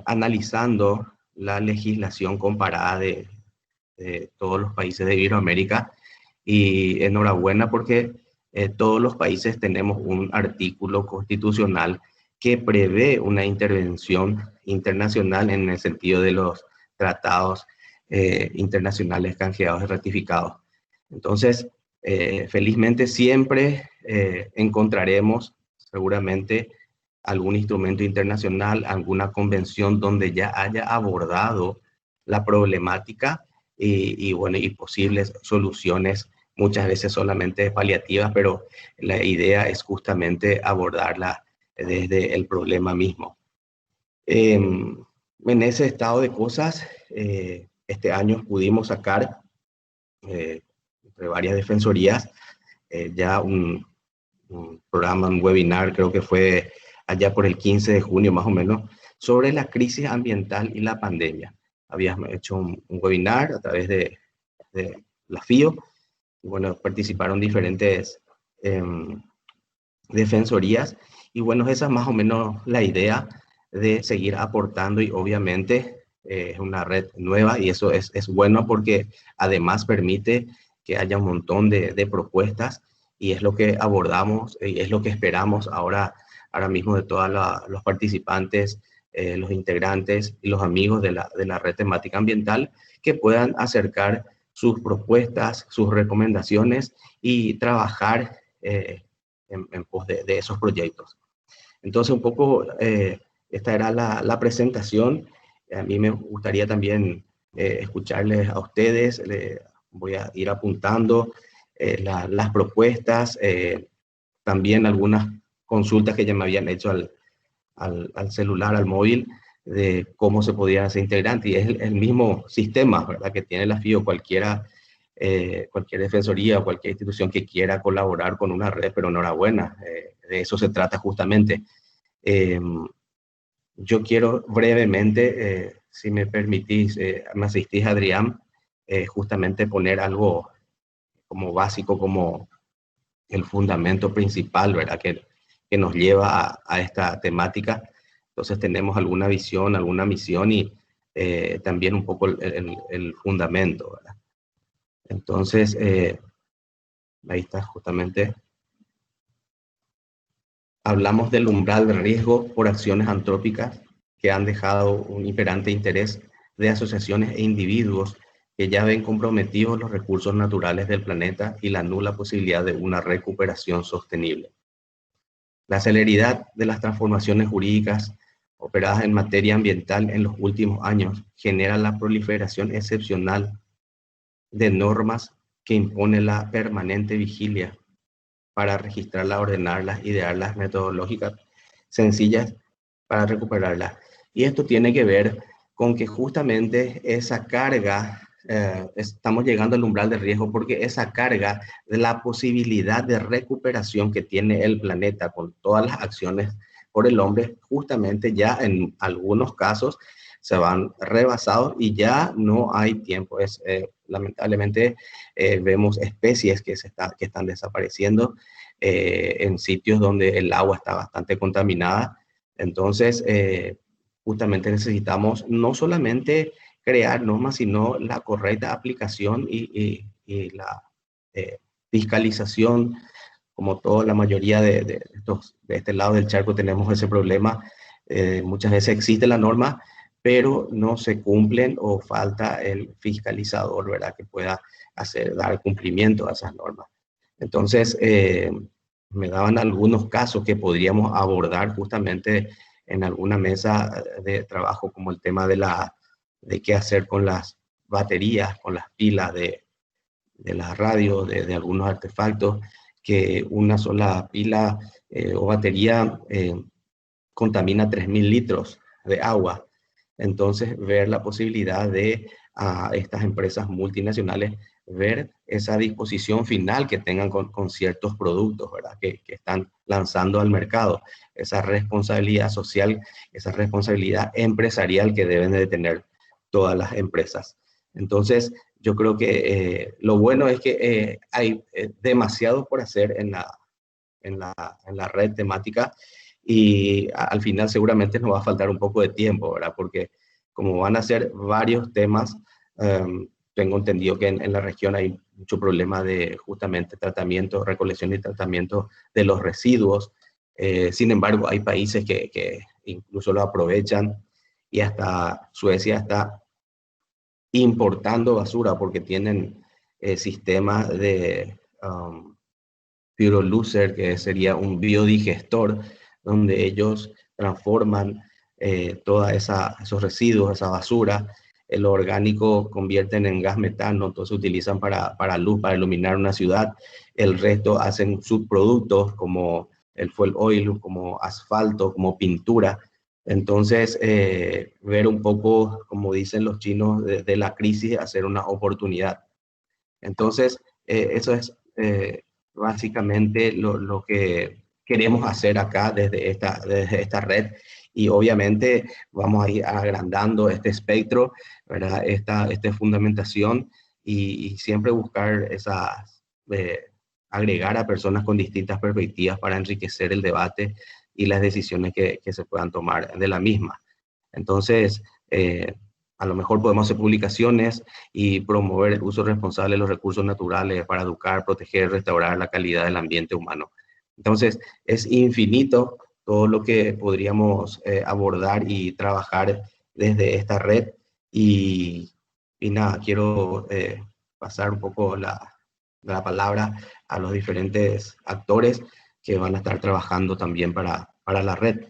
analizando la legislación comparada de todos los países de Iberoamérica, y enhorabuena porque todos los países tenemos un artículo constitucional que prevé una intervención internacional en el sentido de los tratados internacionales canjeados y ratificados. Entonces, felizmente siempre encontraremos seguramente algún instrumento internacional, alguna convención donde ya haya abordado la problemática y posibles soluciones, muchas veces solamente paliativas, pero la idea es justamente abordarla desde el problema mismo. En ese estado de cosas, este año pudimos sacar, entre varias defensorías, ya un programa, un webinar, creo que fue allá por el 15 de junio más o menos, sobre la crisis ambiental y la pandemia. Habíamos hecho un webinar a través de la FIO, y bueno, participaron diferentes defensorías, y bueno, esa es más o menos la idea de seguir aportando, y obviamente es una red nueva, y eso es bueno porque además permite que haya un montón de propuestas, y es lo que abordamos y es lo que esperamos ahora mismo de todos los participantes, los integrantes y los amigos de la red temática ambiental, que puedan acercar sus propuestas, sus recomendaciones y trabajar en pos de esos proyectos. Entonces, un poco esta era la presentación. A mí me gustaría también escucharles a ustedes. Voy a ir apuntando las propuestas, también algunas consultas que ya me habían hecho al celular, al móvil, de cómo se podía hacer integrante. Y es el mismo sistema, ¿verdad?, que tiene la FIO. Cualquier defensoría o cualquier institución que quiera colaborar con una red, pero enhorabuena, de eso se trata justamente. Yo quiero brevemente, si me permitís, me asistís, Adrián, justamente poner algo como básico, como el fundamento principal, ¿verdad?, que nos lleva a esta temática. Entonces tenemos alguna visión, alguna misión y también un poco el fundamento, ¿verdad? Entonces, ahí está justamente. Hablamos del umbral de riesgo por acciones antrópicas que han dejado un imperante interés de asociaciones e individuos que ya ven comprometidos los recursos naturales del planeta y la nula posibilidad de una recuperación sostenible. La celeridad de las transformaciones jurídicas operadas en materia ambiental en los últimos años genera la proliferación excepcional de normas que impone la permanente vigilia para registrarlas, ordenarlas, idearlas, metodológicas sencillas para recuperarlas. Y esto tiene que ver con que justamente esa carga, estamos llegando al umbral de riesgo porque esa carga de la posibilidad de recuperación que tiene el planeta con todas las acciones por el hombre, justamente ya en algunos casos se van rebasados y ya no hay tiempo. Lamentablemente vemos especies que están desapareciendo en sitios donde el agua está bastante contaminada. Entonces, justamente necesitamos no solamente crear normas, sino la correcta aplicación y la fiscalización. Como toda la mayoría de este lado del charco tenemos ese problema. Muchas veces existe la norma, pero no se cumplen o falta el fiscalizador, ¿verdad?, que pueda dar cumplimiento a esas normas. Entonces, me daban algunos casos que podríamos abordar justamente en alguna mesa de trabajo, como el tema de qué hacer con las baterías, con las pilas de la radio, de algunos artefactos, que una sola pila o batería contamina 3.000 litros de agua. Entonces, ver la posibilidad de a estas empresas multinacionales ver esa disposición final que tengan con ciertos productos, ¿verdad?, que están lanzando al mercado, esa responsabilidad social, esa responsabilidad empresarial que deben de tener todas las empresas. Entonces, yo creo que lo bueno es que hay demasiado por hacer en la red temática, y al final seguramente nos va a faltar un poco de tiempo, ¿verdad? Porque como van a ser varios temas, tengo entendido que en la región hay mucho problema de justamente tratamiento, recolección y tratamiento de los residuos. Sin embargo, hay países que incluso lo aprovechan y hasta Suecia está importando basura porque tienen sistemas de Pyroluser, que sería un biodigestor, donde ellos transforman todos esos residuos, esa basura, lo orgánico convierten en gas metano, entonces utilizan para luz, para iluminar una ciudad. El resto hacen subproductos como el fuel oil, como asfalto, como pintura. Entonces, ver un poco, como dicen los chinos, de la crisis, hacer una oportunidad. Entonces, eso es básicamente lo que queremos hacer acá desde esta red y obviamente vamos a ir agrandando este espectro, ¿verdad? Esta fundamentación y siempre buscar agregar a personas con distintas perspectivas para enriquecer el debate y las decisiones que se puedan tomar de la misma. Entonces, a lo mejor podemos hacer publicaciones y promover el uso responsable de los recursos naturales para educar, proteger, restaurar la calidad del ambiente humano. Entonces, es infinito todo lo que podríamos abordar y trabajar desde esta red. Y nada, quiero pasar un poco la palabra a los diferentes actores que van a estar trabajando también para la red.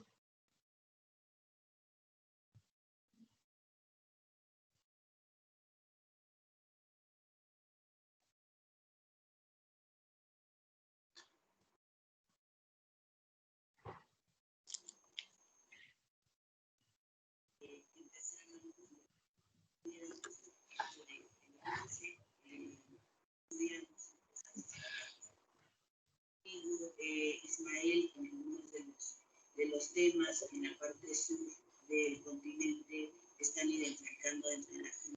Ismael, en algunos de los temas en la parte sur del continente están identificando entre la gente.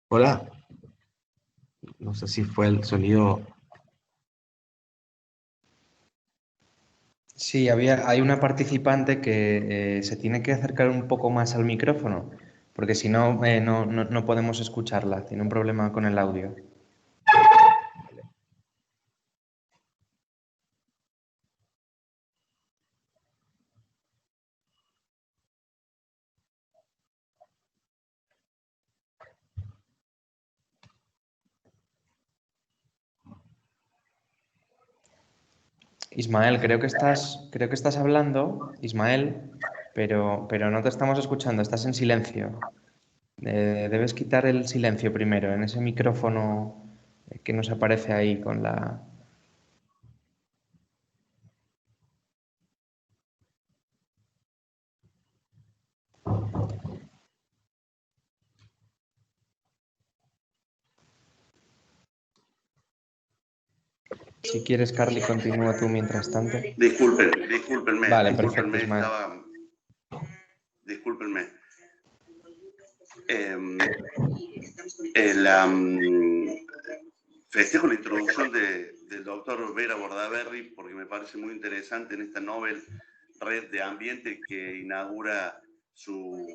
Hola, no sé si fue el sonido. Sí, hay una participante que se tiene que acercar un poco más al micrófono, porque si no, no podemos escucharla. Tiene un problema con el audio. Ismael, creo que estás hablando, Ismael, pero no te estamos escuchando, estás en silencio. Debes quitar el silencio primero en ese micrófono que nos aparece ahí con la... Si quieres, Carly, continúa tú mientras tanto. Discúlpenme. Vale, perfecto, Ismael. Discúlpenme. Festejo la introducción del doctor Vera Bordaberry porque me parece muy interesante en esta Nobel Red de Ambiente que inaugura su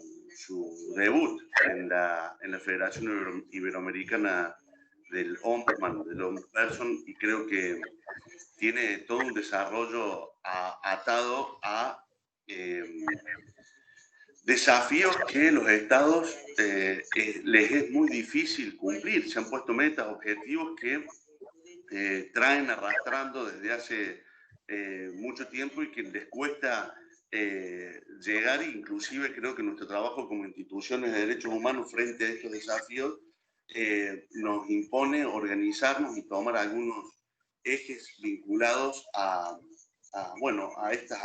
debut en la Federación Iberoamericana del Ombudsperson, y creo que tiene todo un desarrollo atado a desafíos que los estados les es muy difícil cumplir. Se han puesto metas, objetivos que traen arrastrando desde hace mucho tiempo y que les cuesta llegar. Inclusive creo que nuestro trabajo como instituciones de derechos humanos frente a estos desafíos nos impone organizarnos y tomar algunos ejes vinculados a estas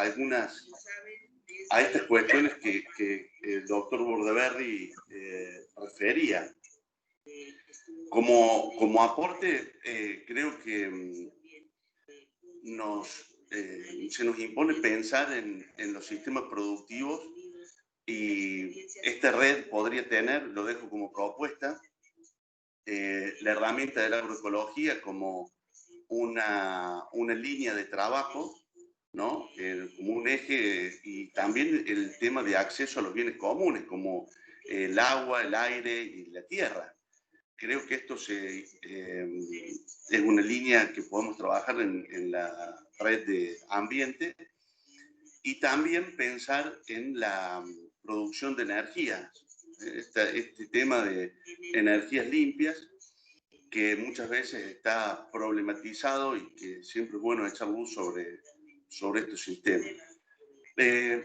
cuestiones que el doctor Bordaberry refería. Como aporte, creo que se nos impone pensar en los sistemas productivos, y esta red podría tener, lo dejo como propuesta, la herramienta de la agroecología como una línea de trabajo, ¿no? Como un eje, y también el tema de acceso a los bienes comunes, como el agua, el aire y la tierra. Creo que esto es una línea que podemos trabajar en la red de ambiente, y también pensar en la producción de energía. Este tema de energías limpias, que muchas veces está problematizado y que siempre es bueno echar luz sobre estos sistemas. Me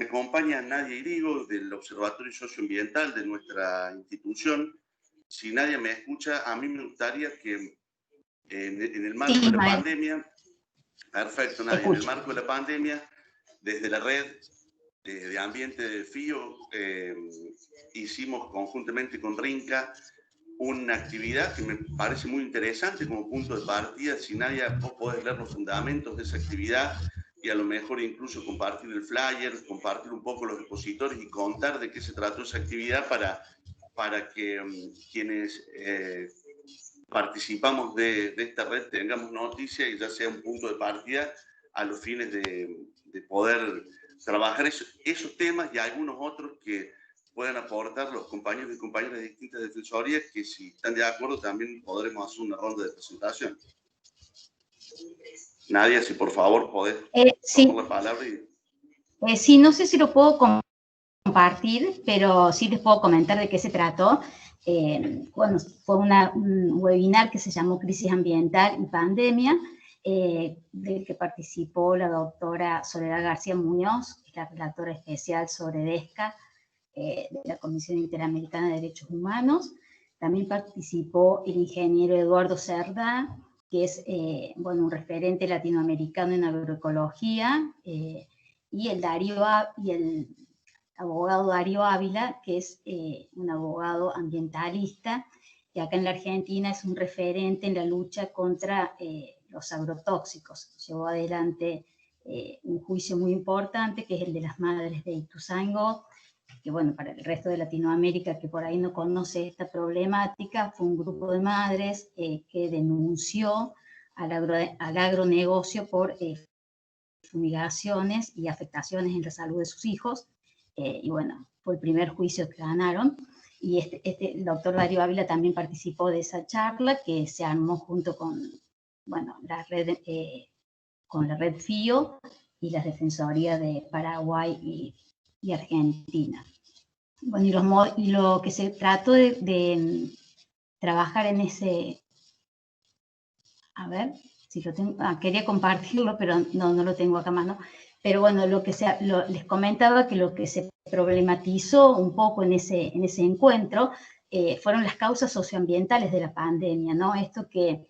acompaña Nadia Irigo del Observatorio Socioambiental de nuestra institución. Si Nadia me escucha, a mí me gustaría que en el marco de la pandemia, perfecto Nadia, en el marco de la pandemia, desde la red de ambiente de FIO, hicimos conjuntamente con RINCA una actividad que me parece muy interesante como punto de partida. Si Nadia, vos podés leer los fundamentos de esa actividad y a lo mejor incluso compartir el flyer, compartir un poco los expositores y contar de qué se trató esa actividad para que quienes participamos de esta red tengamos noticia y ya sea un punto de partida a los fines de poder trabajar esos temas y algunos otros que puedan aportar los compañeros y compañeras de distintas defensorías, que si están de acuerdo también podremos hacer una ronda de presentación. Nadia, si por favor podés tomar la palabra. Sí, no sé si lo puedo compartir, pero sí les puedo comentar de qué se trató. Bueno, fue un webinar que se llamó Crisis Ambiental y Pandemia, del que participó la doctora Soledad García Muñoz, que es la relatora especial sobre DESCA, de la Comisión Interamericana de Derechos Humanos. También participó el ingeniero Eduardo Cerdá, que es un referente latinoamericano en agroecología, y el abogado Darío Ávila, que es un abogado ambientalista, que acá en la Argentina es un referente en la lucha contra los agrotóxicos. Llevó adelante un juicio muy importante, que es el de las madres de Ituzaingó, que bueno, para el resto de Latinoamérica que por ahí no conoce esta problemática, fue un grupo de madres que denunció al agronegocio por fumigaciones y afectaciones en la salud de sus hijos, y bueno, fue el primer juicio que ganaron, y el doctor Darío Ávila también participó de esa charla que se armó junto con, bueno, la red FIO y las defensorías de Paraguay y Argentina. Bueno, y lo que se trató de trabajar en ese... A ver, si lo tengo... quería compartirlo, pero no lo tengo acá a mano. Pero bueno, les comentaba que lo que se problematizó un poco en ese encuentro fueron las causas socioambientales de la pandemia, ¿no? Esto que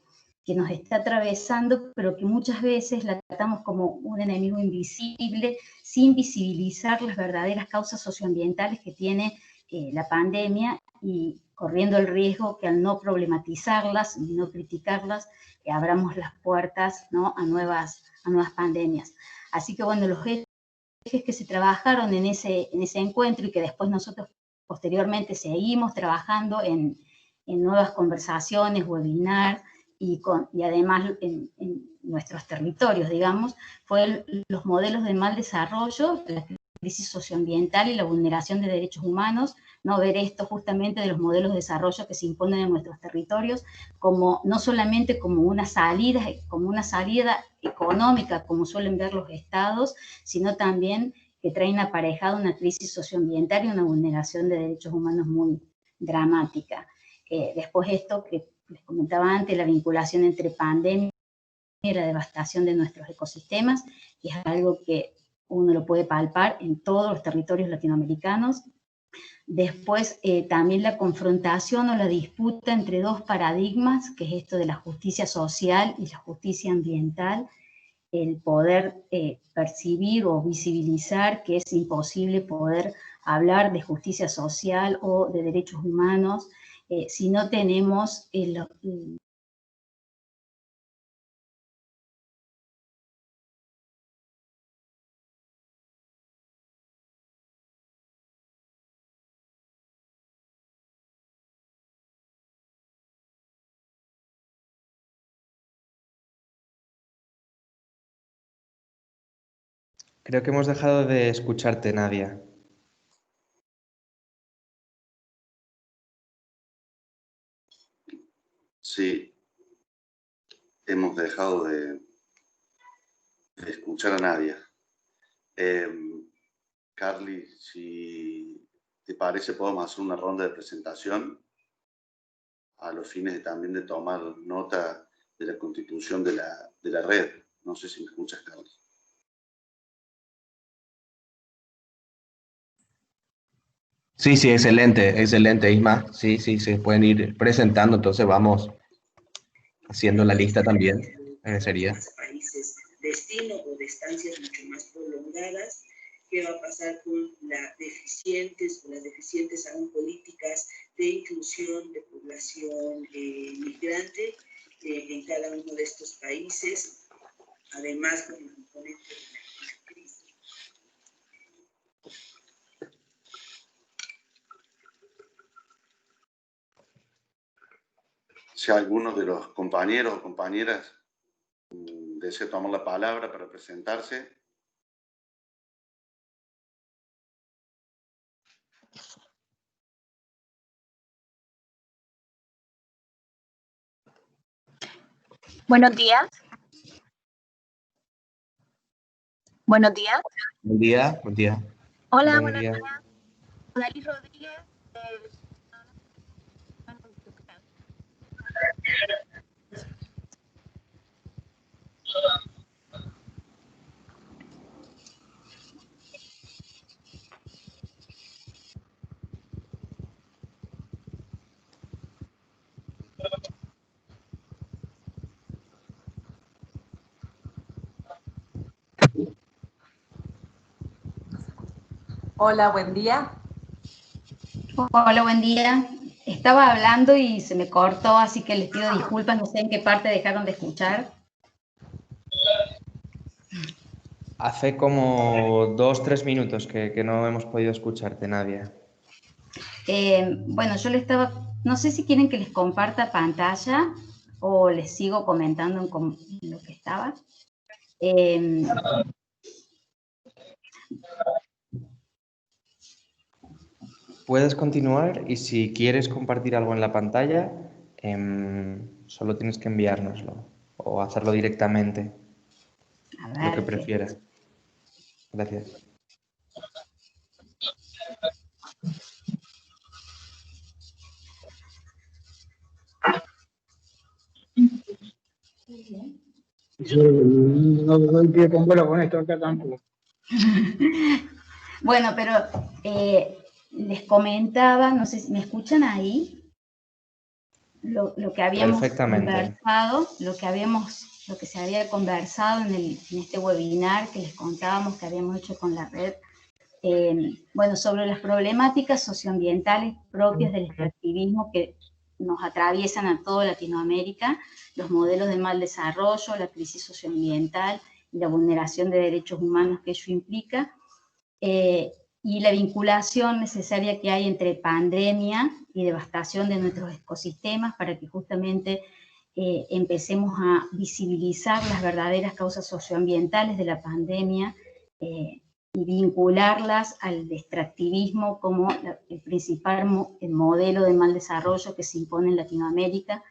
nos está atravesando, pero que muchas veces la tratamos como un enemigo invisible, sin visibilizar las verdaderas causas socioambientales que tiene la pandemia, y corriendo el riesgo que al no problematizarlas y no criticarlas, abramos las puertas, ¿no?, a nuevas pandemias. Así que bueno, los ejes que se trabajaron en ese encuentro, y que después nosotros posteriormente seguimos trabajando en nuevas conversaciones, webinar, y además en nuestros territorios, digamos, fue los modelos de mal desarrollo, la crisis socioambiental y la vulneración de derechos humanos, no ver esto justamente de los modelos de desarrollo que se imponen en nuestros territorios, como no solamente como una salida económica, como suelen ver los estados, sino también que traen aparejada una crisis socioambiental y una vulneración de derechos humanos muy dramática. Después esto que les comentaba antes, la vinculación entre pandemia la devastación de nuestros ecosistemas, que es algo que uno lo puede palpar en todos los territorios latinoamericanos. Después, también la confrontación o la disputa entre dos paradigmas, que es esto de la justicia social y la justicia ambiental, el poder percibir o visibilizar que es imposible poder hablar de justicia social o de derechos humanos si no tenemos Creo que hemos dejado de escucharte, Nadia. Sí, hemos dejado de escuchar a Nadia. Carly, si te parece, podemos hacer una ronda de presentación a los fines también de tomar nota de la constitución de la red. No sé si me escuchas, Carly. Sí, sí, excelente, excelente, Isma. Sí, sí, se pueden ir presentando, entonces vamos haciendo la lista también. Sería. Países destino o de estancias mucho más prolongadas. ¿Qué va a pasar con las deficientes aún políticas de inclusión de población migrante en cada uno de estos países? Además, con el componente de la crisis. Si alguno de los compañeros o compañeras desea tomar la palabra para presentarse. Buenos días. Buenos días. Buen día, buen día. Hola, Buen buenos día. días. Odalis Rodríguez. Hola, buen día. Hola, buen día. Estaba hablando y se me cortó, así que les pido disculpas, no sé en qué parte dejaron de escuchar. Hace como 2-3 minutos que no hemos podido escucharte, Nadia. Bueno, yo le estaba, no sé si quieren que les comparta pantalla o les sigo comentando en lo que estaba. Puedes continuar y si quieres compartir algo en la pantalla, solo tienes que enviárnoslo o hacerlo directamente, A lo que ver, prefieras. Gracias. Yo no doy pie con bola con esto acá tampoco. Bueno, pero les comentaba, no sé si me escuchan ahí, lo que habíamos conversado, lo que se había conversado en este webinar que les contábamos que habíamos hecho con la red, bueno, sobre las problemáticas socioambientales propias del extractivismo que nos atraviesan a toda Latinoamérica, los modelos de mal desarrollo, la crisis socioambiental y la vulneración de derechos humanos que ello implica, y la vinculación necesaria que hay entre pandemia y devastación de nuestros ecosistemas para que justamente empecemos a visibilizar las verdaderas causas socioambientales de la pandemia y vincularlas al extractivismo como el principal modelo de mal desarrollo que se impone en Latinoamérica.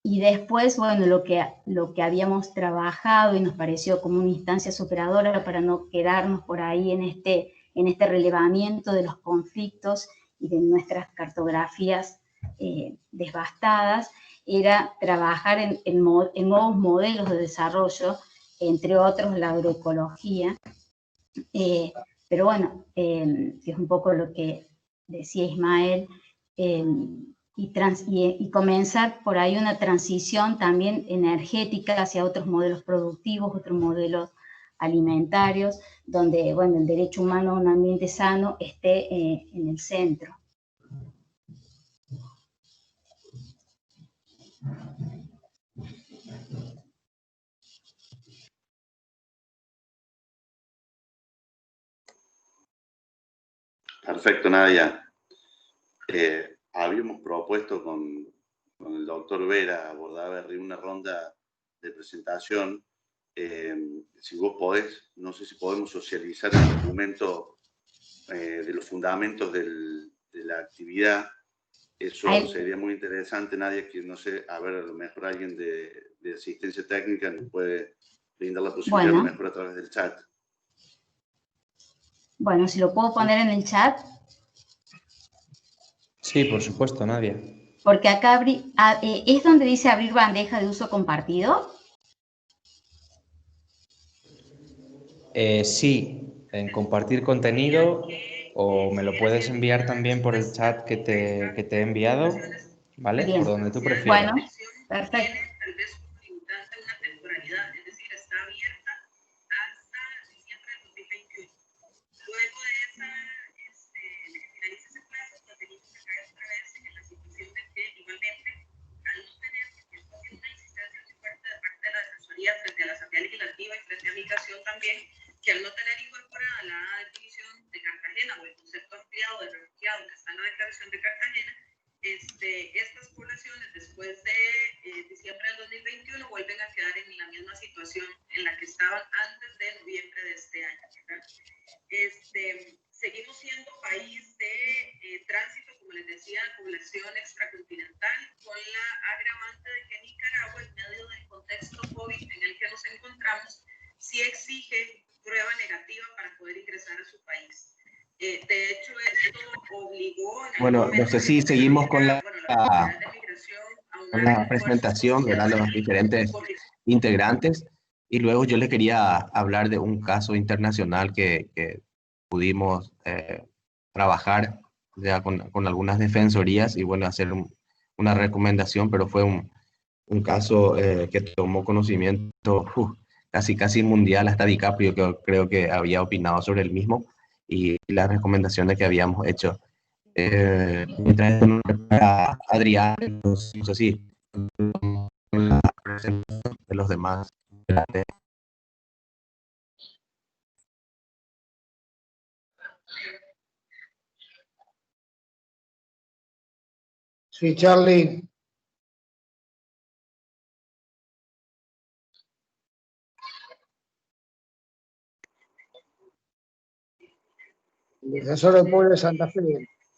Y después, bueno, lo que habíamos trabajado y nos pareció como una instancia superadora para no quedarnos por ahí en este relevamiento de los conflictos y de nuestras cartografías devastadas, era trabajar en nuevos modelos de desarrollo, entre otros la agroecología. Pero bueno, que es un poco lo que decía Ismael, y comenzar por ahí una transición también energética hacia otros modelos productivos, otros modelos alimentarios, donde, bueno, el derecho humano a un ambiente sano esté en el centro. Perfecto, Nadia. Habíamos propuesto con el doctor Vera Bordaberry una ronda de presentación. Si vos podés, no sé si podemos socializar el documento de los fundamentos de la actividad. Eso sería muy interesante, Nadia, que no sé, a ver, a lo mejor alguien de asistencia técnica nos puede brindar la posibilidad, a lo mejor a través del chat. Bueno, si lo puedo poner en el chat. Sí, por supuesto, Nadia. Porque acá es donde dice abrir bandeja de uso compartido. Sí, en compartir contenido, o me lo puedes enviar también por el chat que te he enviado, ¿vale? Bien. Por donde tú prefieras. Bueno, perfecto. Tal vez como limitante una temporalidad, es decir, está abierta hasta diciembre de 2021. Luego de esa, de que finalice ese plazo, nos venimos a caer otra vez en la situación de que igualmente, al no tener, porque esto tiene una insistencia muy fuerte de parte de la Defensoría frente a la Asamblea Legislativa y frente a migración también, que al no tener incorporada la definición de Cartagena o el concepto ampliado de refugiado que está en la Declaración de Cartagena, estas poblaciones después de diciembre del 2021 vuelven a quedar en la misma situación en la que estaban antes de noviembre de este año, ¿verdad? Seguimos siendo país de tránsito, como les decía, población extracontinental, con la agravante de que Nicaragua, en medio del contexto COVID en el que nos encontramos, sí exige prueba negativa para poder ingresar a su país. De hecho, esto obligó... Bueno, no sé si seguimos con la presentación, ¿verdad? Los diferentes integrantes. Y luego yo les quería hablar de un caso internacional que pudimos trabajar ya con algunas defensorías y bueno, hacer una recomendación, pero fue un caso que tomó conocimiento casi mundial, hasta DiCaprio que creo que había opinado sobre el mismo y las recomendaciones que habíamos hecho. Mientras para Adrián, no sé si la presentación de los demás. Sí, Charlie. El defensor del pueblo de Santa Fe,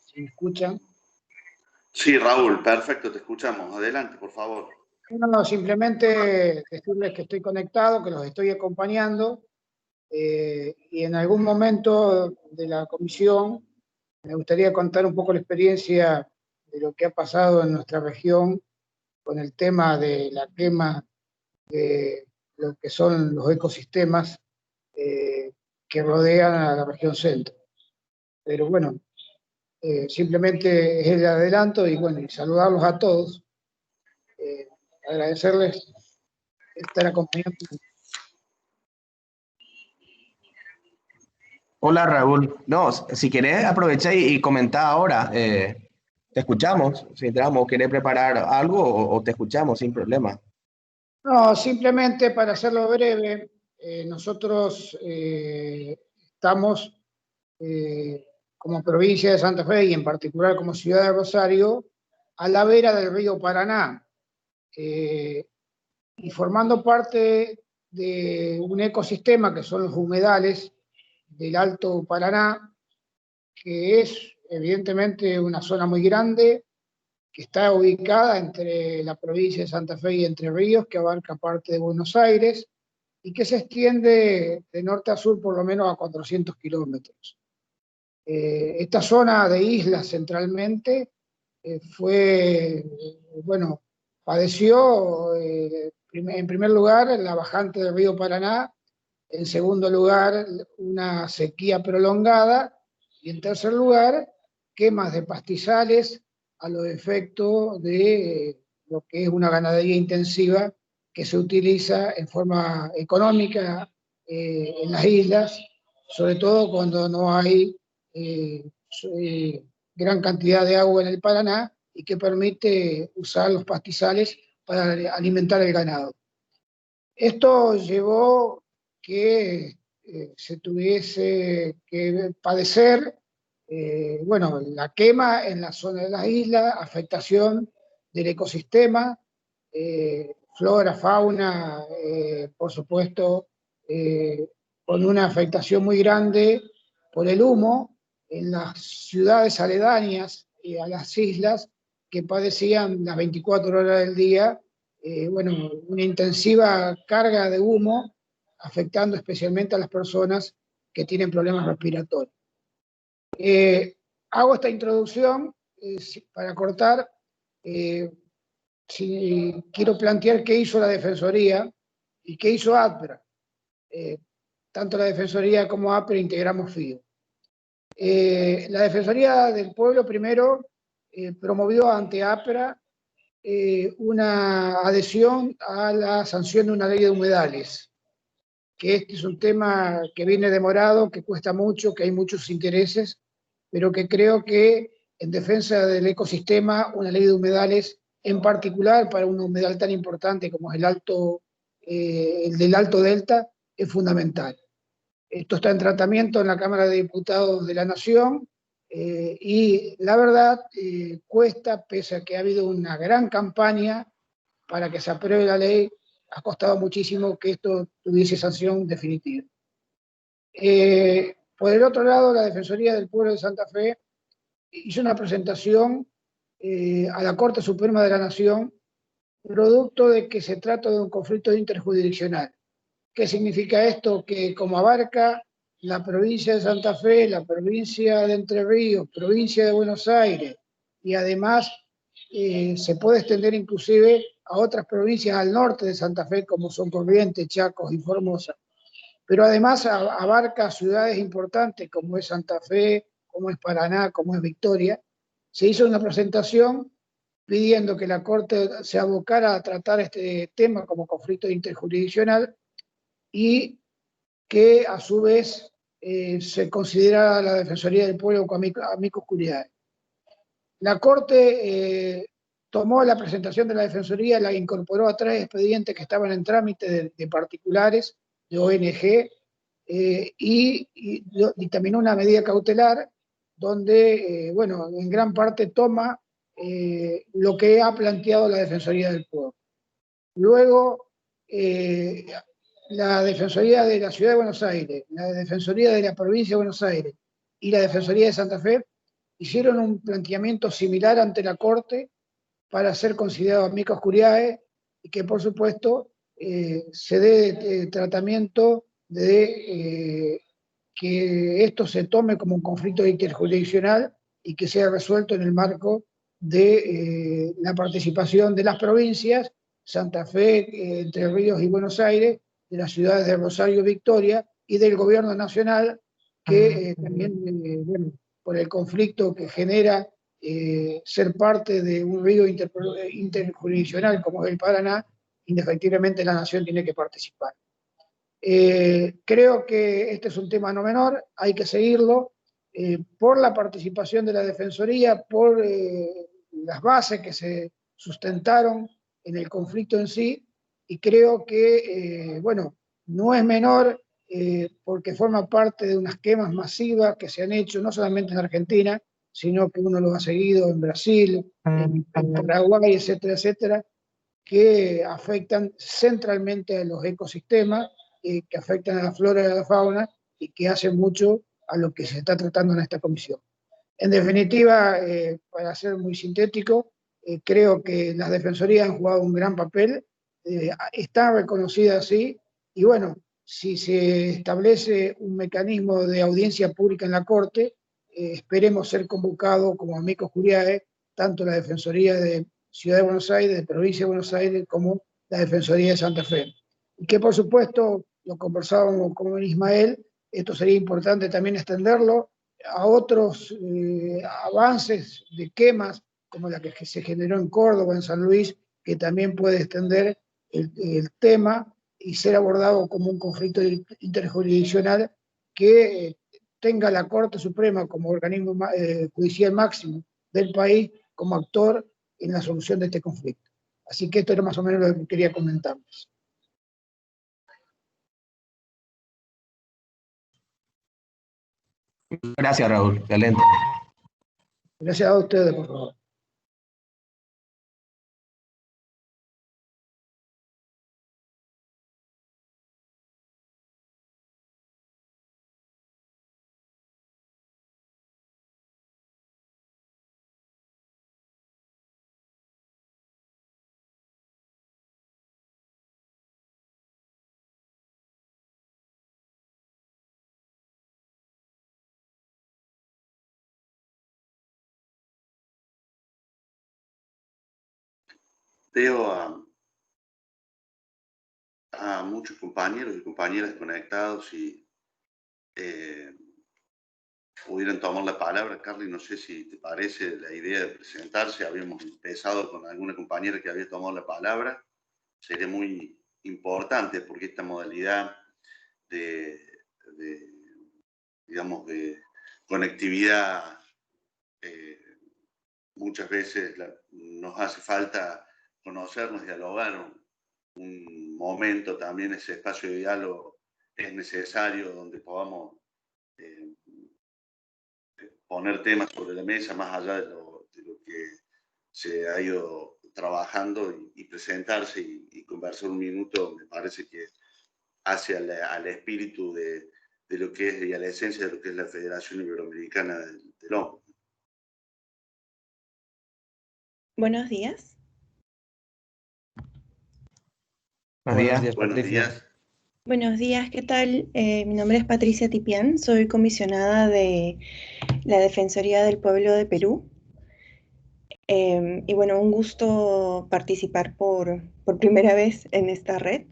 ¿se me escuchan? Sí, Raúl, perfecto, te escuchamos. Adelante, por favor. No, simplemente decirles que estoy conectado, que los estoy acompañando, y en algún momento de la comisión me gustaría contar un poco la experiencia de lo que ha pasado en nuestra región con el tema de la quema de lo que son los ecosistemas que rodean a la región centro. Pero bueno, simplemente es el adelanto y bueno, y saludarlos a todos, agradecerles estar acompañando. Hola Raúl, no, si querés aprovecha y comenta ahora, te escuchamos, si entramos, ¿querés preparar algo o te escuchamos sin problema? No, simplemente para hacerlo breve, nosotros estamos como provincia de Santa Fe y en particular como ciudad de Rosario, a la vera del río Paraná, y formando parte de un ecosistema que son los humedales del Alto Paraná, que es evidentemente una zona muy grande, que está ubicada entre la provincia de Santa Fe y Entre Ríos, que abarca parte de Buenos Aires, y que se extiende de norte a sur por lo menos a 400 kilómetros. Esta zona de islas centralmente padeció en primer lugar la bajante del río Paraná, en segundo lugar una sequía prolongada y en tercer lugar quemas de pastizales a los efectos de lo que es una ganadería intensiva que se utiliza en forma económica en las islas, sobre todo cuando no hay gran cantidad de agua en el Paraná y que permite usar los pastizales para alimentar el ganado. Esto llevó que se tuviese que padecer la quema en la zona de las islas, afectación del ecosistema, flora, fauna, por supuesto, con una afectación muy grande por el humo en las ciudades aledañas a las islas que padecían las 24 horas del día, una intensiva carga de humo, afectando especialmente a las personas que tienen problemas respiratorios. Hago esta introducción para cortar. Quiero plantear qué hizo la Defensoría y qué hizo APRA. Tanto la Defensoría como APRA integramos FIO. La Defensoría del Pueblo primero promovió ante APRA una adhesión a la sanción de una ley de humedales, que este es un tema que viene demorado, que cuesta mucho, que hay muchos intereses, pero que creo que en defensa del ecosistema, una ley de humedales, en particular para un humedal tan importante como es el del Alto Delta, es fundamental. Esto está en tratamiento en la Cámara de Diputados de la Nación, y la verdad cuesta, pese a que ha habido una gran campaña para que se apruebe la ley, ha costado muchísimo que esto tuviese sanción definitiva. Por el otro lado, la Defensoría del Pueblo de Santa Fe hizo una presentación a la Corte Suprema de la Nación, producto de que se trata de un conflicto interjurisdiccional. ¿Qué significa esto? Que como abarca la provincia de Santa Fe, la provincia de Entre Ríos, provincia de Buenos Aires, y además se puede extender inclusive a otras provincias al norte de Santa Fe, como son Corrientes, Chacos y Formosa. Pero además abarca ciudades importantes como es Santa Fe, como es Paraná, como es Victoria. Se hizo una presentación pidiendo que la Corte se abocara a tratar este tema como conflicto interjurisdiccional y que a su vez se considera la Defensoría del Pueblo como amicus curiae. La Corte tomó la presentación de la Defensoría, la incorporó a 3 expedientes que estaban en trámite de particulares, de ONG, y dictaminó una medida cautelar donde, en gran parte toma lo que ha planteado la Defensoría del Pueblo. Luego, la Defensoría de la Ciudad de Buenos Aires, la Defensoría de la Provincia de Buenos Aires y la Defensoría de Santa Fe hicieron un planteamiento similar ante la Corte para ser considerado amicus curiae y que, por supuesto, se dé tratamiento de que esto se tome como un conflicto interjurisdiccional y que sea resuelto en el marco de la participación de las provincias, Santa Fe, Entre Ríos y Buenos Aires, de las ciudades de Rosario y Victoria, y del gobierno nacional, que también, por el conflicto que genera ser parte de un río interjurisdiccional como es el Paraná, indefectiblemente la nación tiene que participar. Creo que este es un tema no menor, hay que seguirlo, por la participación de la Defensoría, por las bases que se sustentaron en el conflicto en sí, y creo que, no es menor porque forma parte de unas quemas masivas que se han hecho no solamente en Argentina, sino que uno lo ha seguido en Brasil, en Paraguay, etcétera, etcétera, que afectan centralmente a los ecosistemas, que afectan a la flora y a la fauna y que hacen mucho a lo que se está tratando en esta comisión. En definitiva, para ser muy sintético, creo que las defensorías han jugado un gran papel, está reconocida así, y si se establece un mecanismo de audiencia pública en la Corte, esperemos ser convocados como amicus curiae tanto la Defensoría de Ciudad de Buenos Aires, de Provincia de Buenos Aires, como la Defensoría de Santa Fe. Y que por supuesto, lo conversábamos con Ismael, esto sería importante también extenderlo a otros avances de quemas, como la que se generó en Córdoba, en San Luis, que también puede extender el tema y ser abordado como un conflicto interjurisdiccional que tenga la Corte Suprema como organismo judicial máximo del país como actor en la solución de este conflicto. Así que esto era más o menos lo que quería comentarles. Gracias, Raúl. Excelente. Gracias a ustedes, por favor. Veo a muchos compañeros y compañeras conectados y pudieran tomar la palabra. Carly, no sé si te parece la idea de presentarse. Habíamos empezado con alguna compañera que había tomado la palabra. Sería muy importante porque esta modalidad digamos, de conectividad muchas veces nos hace falta conocernos, dialogar un momento también, ese espacio de diálogo es necesario donde podamos poner temas sobre la mesa más allá de lo que se ha ido trabajando y presentarse y conversar un minuto. Me parece que hace al espíritu de lo que es y a la esencia de lo que es la Federación Iberoamericana del Hombre. Buenos días. Buenos días, Buenos Patricia. días. Buenos días, ¿qué tal? Mi nombre es Patricia Tipián, soy comisionada de la Defensoría del Pueblo de Perú. Y bueno, un gusto participar por primera vez en esta red.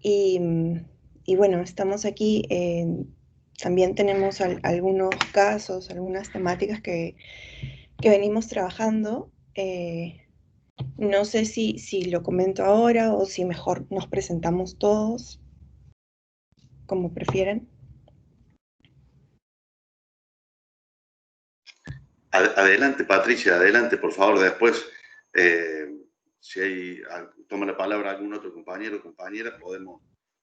Y bueno, estamos aquí, también tenemos algunos casos, algunas temáticas que venimos trabajando. No sé si lo comento ahora o si mejor nos presentamos todos, como prefieran. Adelante, Patricia, adelante, por favor. Después, si toma la palabra algún otro compañero o compañera, podemos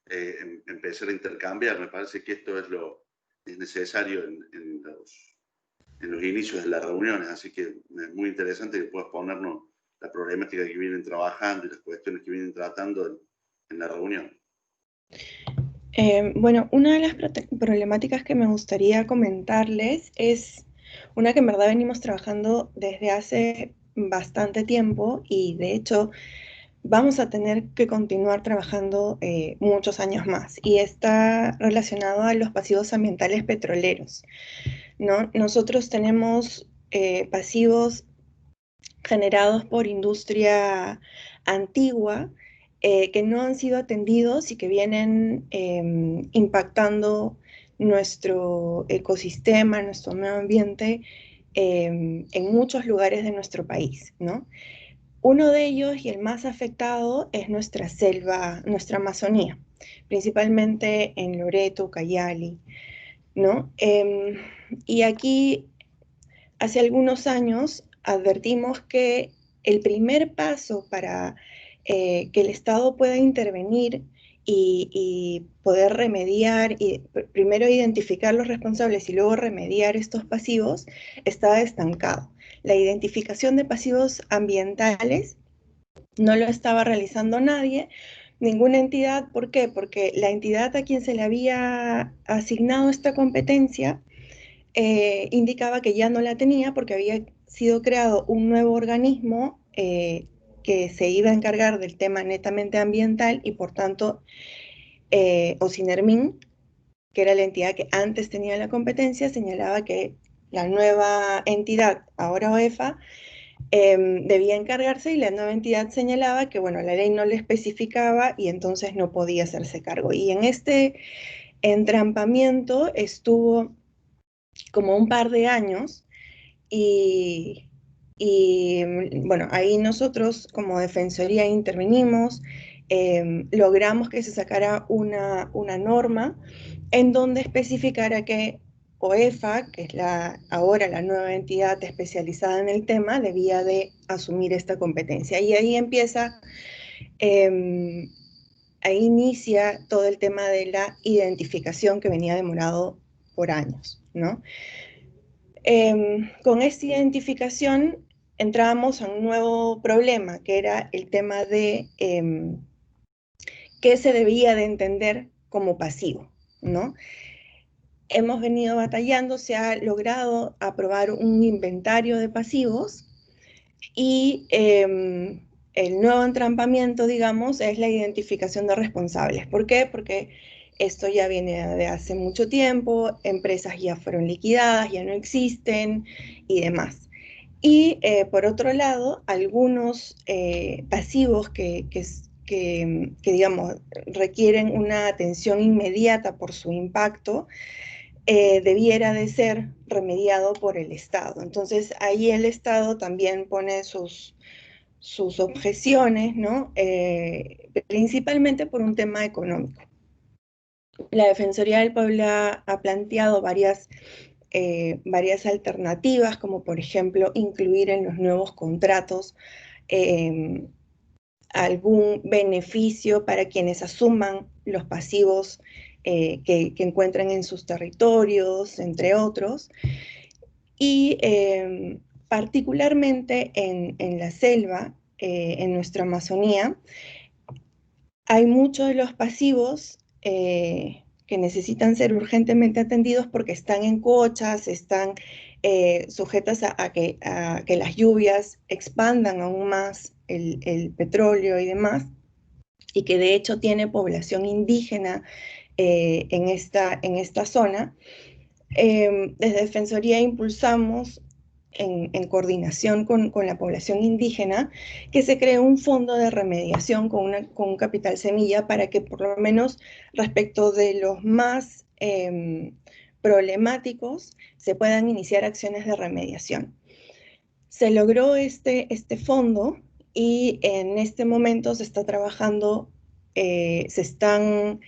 empezar a intercambiar. Me parece que esto es necesario en los inicios de las reuniones, así que es muy interesante que puedas ponernos la problemática que vienen trabajando y las cuestiones que vienen tratando en la reunión. Bueno, una de las problemáticas que me gustaría comentarles es una que en verdad venimos trabajando desde hace bastante tiempo y de hecho vamos a tener que continuar trabajando muchos años más, y está relacionado a los pasivos ambientales petroleros, ¿no? Nosotros tenemos pasivos generados por industria antigua que no han sido atendidos y que vienen impactando nuestro ecosistema, nuestro medio ambiente en muchos lugares de nuestro país, ¿no? Uno de ellos y el más afectado es nuestra selva, nuestra Amazonía, principalmente en Loreto, Cayali, ¿no? Y aquí, hace algunos años, advertimos que el primer paso para que el Estado pueda intervenir y poder remediar, y primero identificar los responsables y luego remediar estos pasivos, estaba estancado. La identificación de pasivos ambientales no lo estaba realizando nadie, ninguna entidad. ¿Por qué? Porque la entidad a quien se le había asignado esta competencia indicaba que ya no la tenía porque había sido creado un nuevo organismo que se iba a encargar del tema netamente ambiental y por tanto Ocinermin, que era la entidad que antes tenía la competencia, señalaba que la nueva entidad, ahora OEFA, debía encargarse, y la nueva entidad señalaba que, bueno, la ley no le especificaba y entonces no podía hacerse cargo. Y en este entrampamiento estuvo como un par de años y bueno, ahí nosotros como Defensoría intervenimos, logramos que se sacara una norma en donde especificara que OEFA, que es ahora la nueva entidad especializada en el tema, debía de asumir esta competencia. Y ahí empieza, ahí inicia todo el tema de la identificación que venía demorado por años, ¿no? Con esta identificación entrábamos a un nuevo problema, que era el tema de qué se debía de entender como pasivo, ¿no? Hemos venido batallando, se ha logrado aprobar un inventario de pasivos y el nuevo entrampamiento, digamos, es la identificación de responsables. ¿Por qué? Porque esto ya viene de hace mucho tiempo, empresas ya fueron liquidadas, ya no existen y demás. Y por otro lado, algunos pasivos que digamos, requieren una atención inmediata por su impacto, debiera de ser remediado por el Estado. Entonces, ahí el Estado también pone sus objeciones, ¿no? Principalmente por un tema económico. La Defensoría del Pueblo ha planteado varias alternativas, como por ejemplo incluir en los nuevos contratos algún beneficio para quienes asuman los pasivos que encuentran en sus territorios, entre otros. Y particularmente en la selva, en nuestra Amazonía, hay muchos de los pasivos que necesitan ser urgentemente atendidos porque están en cochas, están sujetas a que las lluvias expandan aún más el petróleo y demás, y que de hecho tiene población indígena en esta zona. Desde Defensoría impulsamos, en coordinación con la población indígena, que se cree un fondo de remediación con un capital semilla para que por lo menos respecto de los más problemáticos se puedan iniciar acciones de remediación. Se logró este fondo y en este momento se está trabajando, se están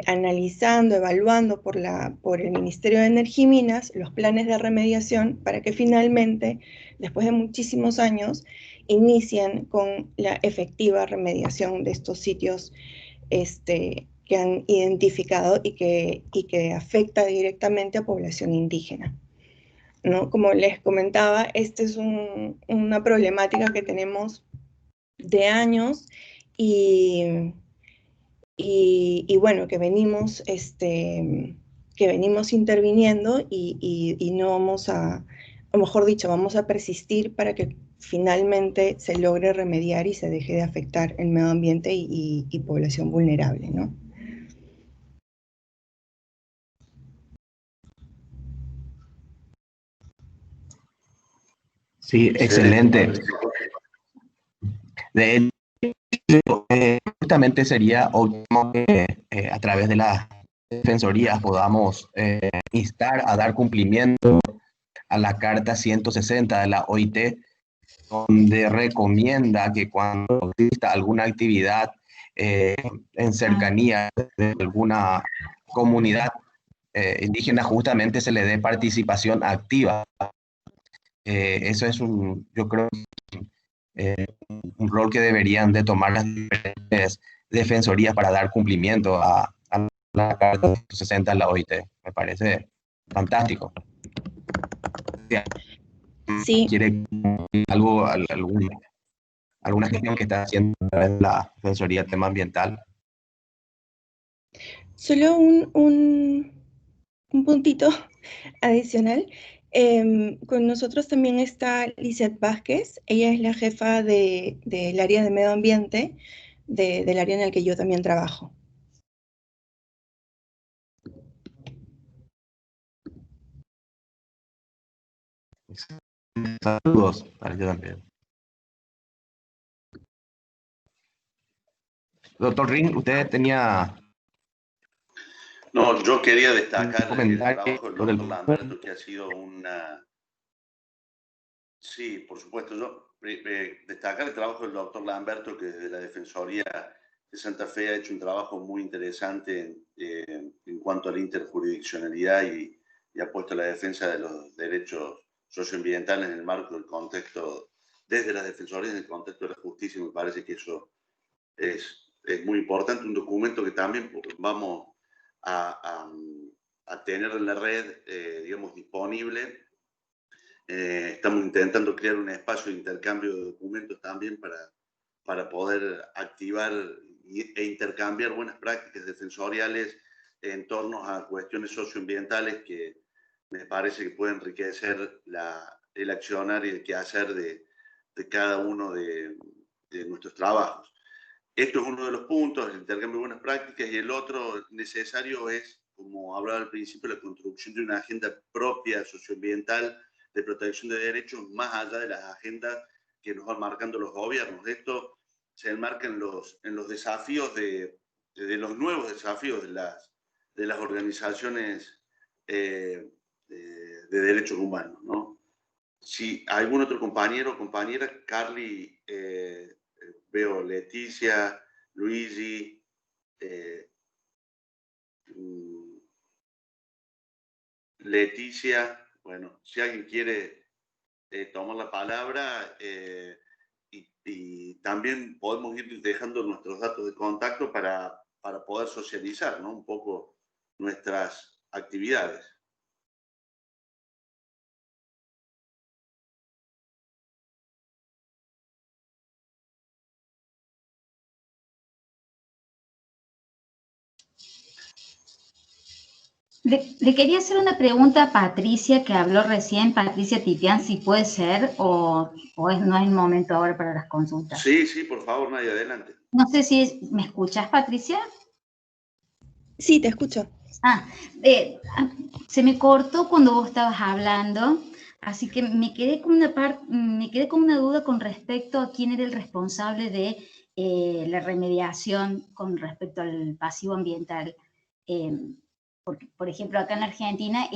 analizando, evaluando por el Ministerio de Energía y Minas los planes de remediación para que finalmente, después de muchísimos años, inicien con la efectiva remediación de estos sitios que han identificado y que afecta directamente a población indígena, ¿no? Como les comentaba, esta es una problemática que tenemos de años y bueno, que venimos interviniendo y no vamos o mejor dicho, vamos a persistir para que finalmente se logre remediar y se deje de afectar el medio ambiente y población vulnerable, ¿no? Sí, excelente. De hecho, justamente sería óptimo que a través de las defensorías podamos instar a dar cumplimiento a la Carta 160 de la OIT, donde recomienda que cuando exista alguna actividad en cercanía de alguna comunidad indígena, justamente se le dé participación activa. Eso es yo creo, un rol que deberían de tomar las diferentes defensorías para dar cumplimiento a la Carta 160 de la OIT. Me parece fantástico. Sí. ¿Quiere alguna gestión que está haciendo a través de la Defensoría del Tema Ambiental? Solo un puntito adicional. Con nosotros también está Lizeth Vázquez. Ella es la jefa del área de medio ambiente, del área en el que yo también trabajo. Saludos para yo también. Doctor Ring, usted tenía... No, yo quería destacar el comentario trabajo del sobre el- doctor Lamberto, que ha sido una... Sí, por supuesto, yo destacar el trabajo del doctor Lamberto, que desde la Defensoría de Santa Fe ha hecho un trabajo muy interesante en cuanto a la interjurisdiccionalidad y ha puesto la defensa de los derechos socioambientales en el marco del contexto, desde las defensorías en el contexto de la justicia. Me parece que eso es muy importante, un documento que también vamos a tener en la red, digamos, disponible. Estamos intentando crear un espacio de intercambio de documentos también para poder activar e intercambiar buenas prácticas defensoriales en torno a cuestiones socioambientales que me parece que pueden enriquecer el accionar y el quehacer de cada uno de nuestros trabajos. Esto es uno de los puntos, el intercambio de buenas prácticas, y el otro necesario es, como hablaba al principio, la construcción de una agenda propia socioambiental de protección de derechos más allá de las agendas que nos van marcando los gobiernos. Esto se enmarca en los desafíos de los nuevos desafíos de las organizaciones de derechos humanos, ¿no? Si algún otro compañero o compañera, Carly, veo Leticia, Luigi, Leticia, bueno, si alguien quiere tomar la palabra, y también podemos ir dejando nuestros datos de contacto para poder socializar, ¿no? Un poco nuestras actividades. Le quería hacer una pregunta a Patricia, que habló recién, Patricia Tipián, si puede ser, o no es el momento ahora para las consultas. Sí, sí, por favor, Nadia, adelante. No sé si me escuchas, Patricia. Sí, te escucho. Se me cortó cuando vos estabas hablando, así que me quedé con una duda con respecto a quién era el responsable de la remediación con respecto al pasivo ambiental. Porque, por ejemplo, acá en Argentina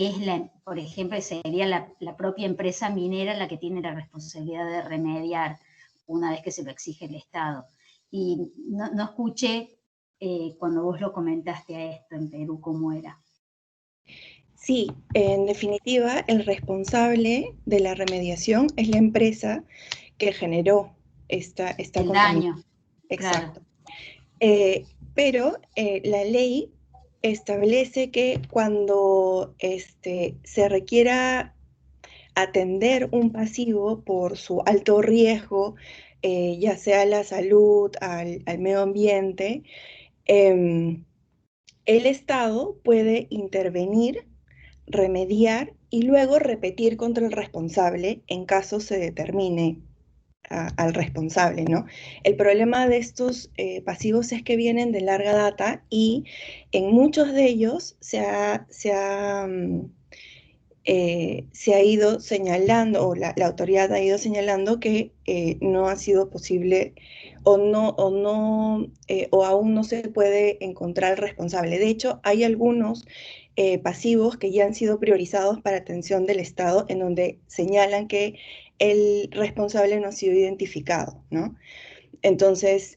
por ejemplo, sería la propia empresa minera la que tiene la responsabilidad de remediar una vez que se lo exige el Estado. Y no escuché cuando vos lo comentaste a esto en Perú, ¿cómo era? Sí, en definitiva, el responsable de la remediación es la empresa que generó esta el daño. Exacto. Claro. Pero la ley establece que cuando se requiera atender un pasivo por su alto riesgo, ya sea a la salud, al medio ambiente, el Estado puede intervenir, remediar y luego repetir contra el responsable en caso se determine al responsable, ¿no? El problema de estos pasivos es que vienen de larga data y en muchos de ellos se ha ido señalando, o la autoridad ha ido señalando que no ha sido posible o aún no se puede encontrar el responsable. De hecho, hay algunos pasivos que ya han sido priorizados para atención del Estado, en donde señalan que el responsable no ha sido identificado, ¿no? Entonces,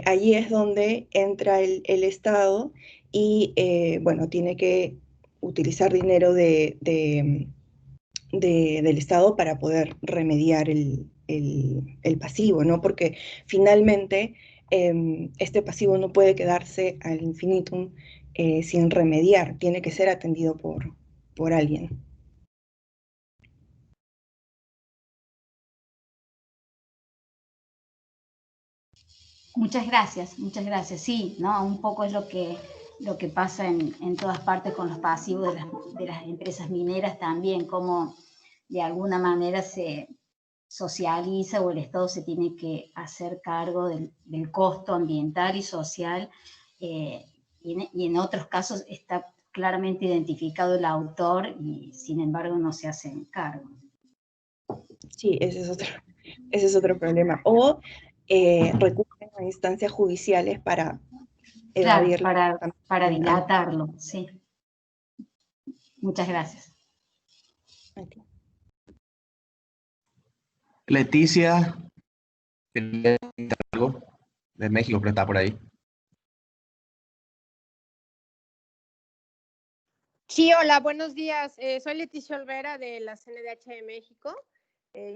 allí es donde entra el Estado y, bueno, tiene que utilizar dinero del Estado para poder remediar el pasivo, ¿no? Porque finalmente este pasivo no puede quedarse al infinitum sin remediar, tiene que ser atendido por alguien. Muchas gracias. Sí, ¿no? Un poco es lo que pasa en todas partes con los pasivos de las empresas mineras también, como de alguna manera se socializa o el Estado se tiene que hacer cargo del costo ambiental y social, y en otros casos está claramente identificado el autor y sin embargo no se hacen cargo. Sí, ese es otro problema. O recurren a instancias judiciales para Claro, evadir para dilatarlo, sí. Muchas gracias. Leticia, ¿quería comentar algo? De México, pero está por ahí. Sí, hola, buenos días. Soy Leticia Olvera de la CNDH de México.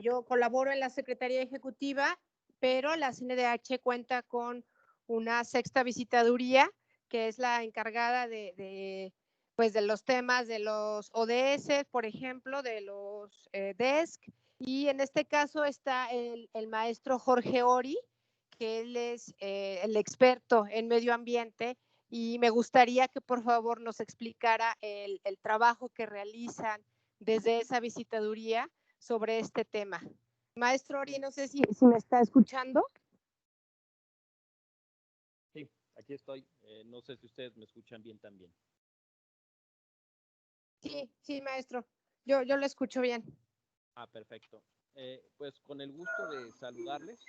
Yo colaboro en la Secretaría Ejecutiva, pero la CNDH cuenta con una sexta visitaduría, que es la encargada pues de los temas de los ODS, por ejemplo, de los DESC. Y en este caso está el maestro Jorge Ori, que él es el experto en medio ambiente, y me gustaría que por favor nos explicara el trabajo que realizan desde esa visitaduría sobre este tema. Maestro Ori, no sé si me está escuchando. Sí, aquí estoy. No sé si ustedes me escuchan bien también. Sí, maestro. Yo lo escucho bien. Ah, perfecto. Pues con el gusto de saludarles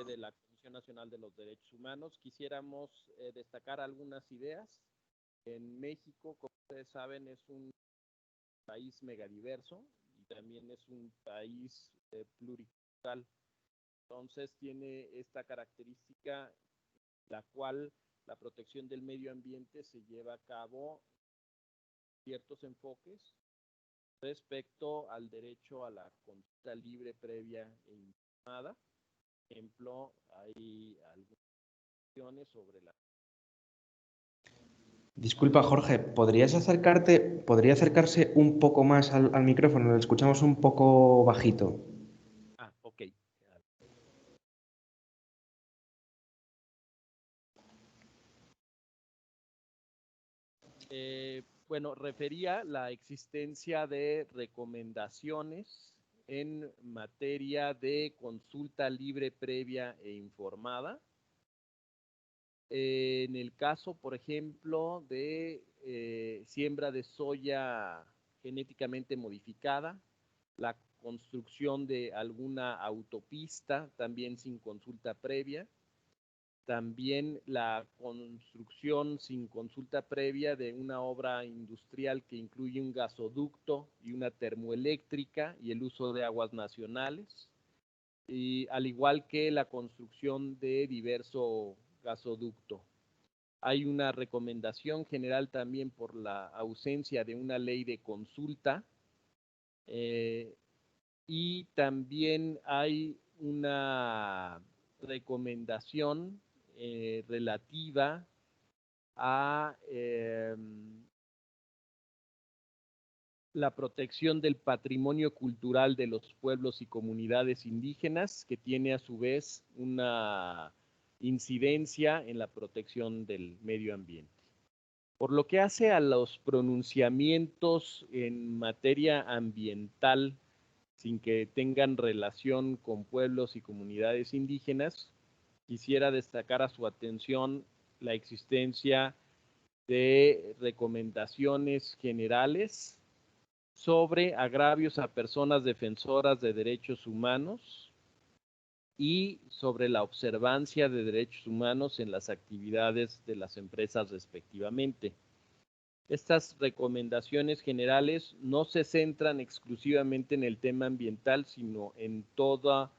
de la Comisión Nacional de los Derechos Humanos. Quisiéramos destacar algunas ideas. En México, como ustedes saben, es un país megadiverso y también es un país pluricultural. Entonces tiene esta característica, la cual la protección del medio ambiente se lleva a cabo ciertos enfoques respecto al derecho a la consulta libre, previa e informada. Por ejemplo, hay algunas cuestiones sobre la... Disculpa, Jorge, ¿podría acercarse un poco más al micrófono? Lo escuchamos un poco bajito. Ah, ok. Bueno, refería la existencia de recomendaciones en materia de consulta libre, previa e informada. En el caso, por ejemplo, de siembra de soya genéticamente modificada, la construcción de alguna autopista también sin consulta previa, también la construcción sin consulta previa de una obra industrial que incluye un gasoducto y una termoeléctrica y el uso de aguas nacionales, y al igual que la construcción de diverso gasoducto. Hay una recomendación general también por la ausencia de una ley de consulta, y también hay una recomendación relativa a la protección del patrimonio cultural de los pueblos y comunidades indígenas, que tiene a su vez una incidencia en la protección del medio ambiente. Por lo que hace a los pronunciamientos en materia ambiental, sin que tengan relación con pueblos y comunidades indígenas, quisiera destacar a su atención la existencia de recomendaciones generales sobre agravios a personas defensoras de derechos humanos y sobre la observancia de derechos humanos en las actividades de las empresas respectivamente. Estas recomendaciones generales no se centran exclusivamente en el tema ambiental, sino en toda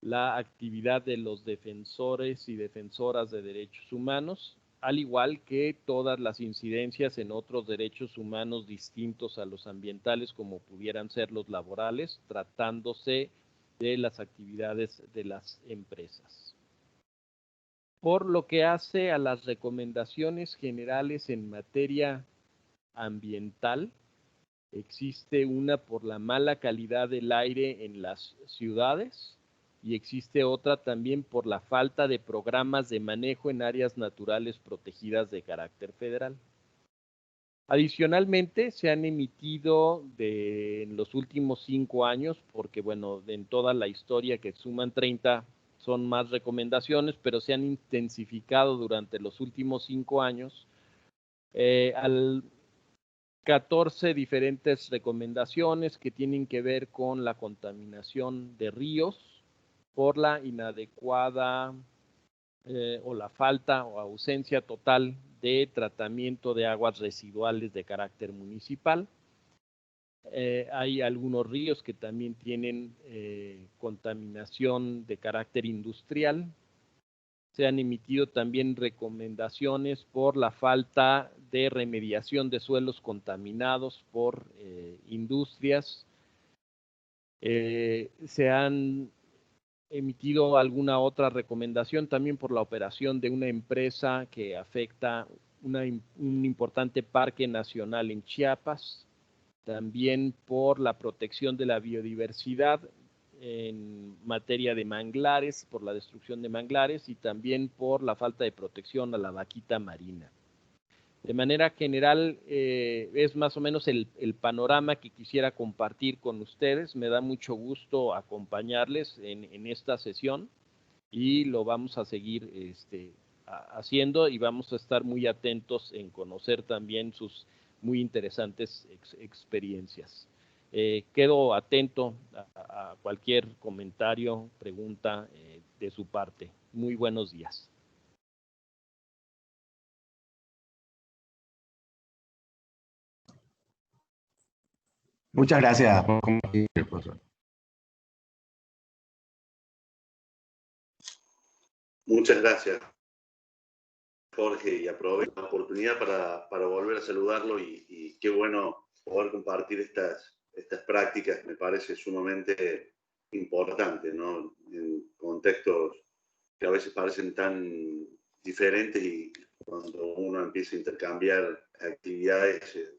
la actividad de los defensores y defensoras de derechos humanos, al igual que todas las incidencias en otros derechos humanos distintos a los ambientales, como pudieran ser los laborales, tratándose de las actividades de las empresas. Por lo que hace a las recomendaciones generales en materia ambiental, existe una por la mala calidad del aire en las ciudades y existe otra también por la falta de programas de manejo en áreas naturales protegidas de carácter federal. Adicionalmente, se han emitido en los últimos 5 años, porque bueno, en toda la historia, que suman 30, son más recomendaciones, pero se han intensificado durante los últimos 5 años, 14 diferentes recomendaciones que tienen que ver con la contaminación de ríos por la inadecuada o la falta o ausencia total de tratamiento de aguas residuales de carácter municipal. Hay algunos ríos que también tienen contaminación de carácter industrial. Se han emitido también recomendaciones por la falta de remediación de suelos contaminados por industrias. Se han emitido alguna otra recomendación también por la operación de una empresa que afecta un importante parque nacional en Chiapas, también por la protección de la biodiversidad en materia de manglares, por la destrucción de manglares y también por la falta de protección a la vaquita marina. De manera general, es más o menos el panorama que quisiera compartir con ustedes. Me da mucho gusto acompañarles en esta sesión y lo vamos a seguir haciendo y vamos a estar muy atentos en conocer también sus muy interesantes experiencias. Quedo atento a cualquier comentario, pregunta de su parte. Muy buenos días. Muchas gracias por compartir, profesor. Muchas gracias, Jorge, y aprovecho la oportunidad para volver a saludarlo y qué bueno poder compartir estas prácticas, me parece sumamente importante, ¿no? En contextos que a veces parecen tan diferentes y cuando uno empieza a intercambiar actividades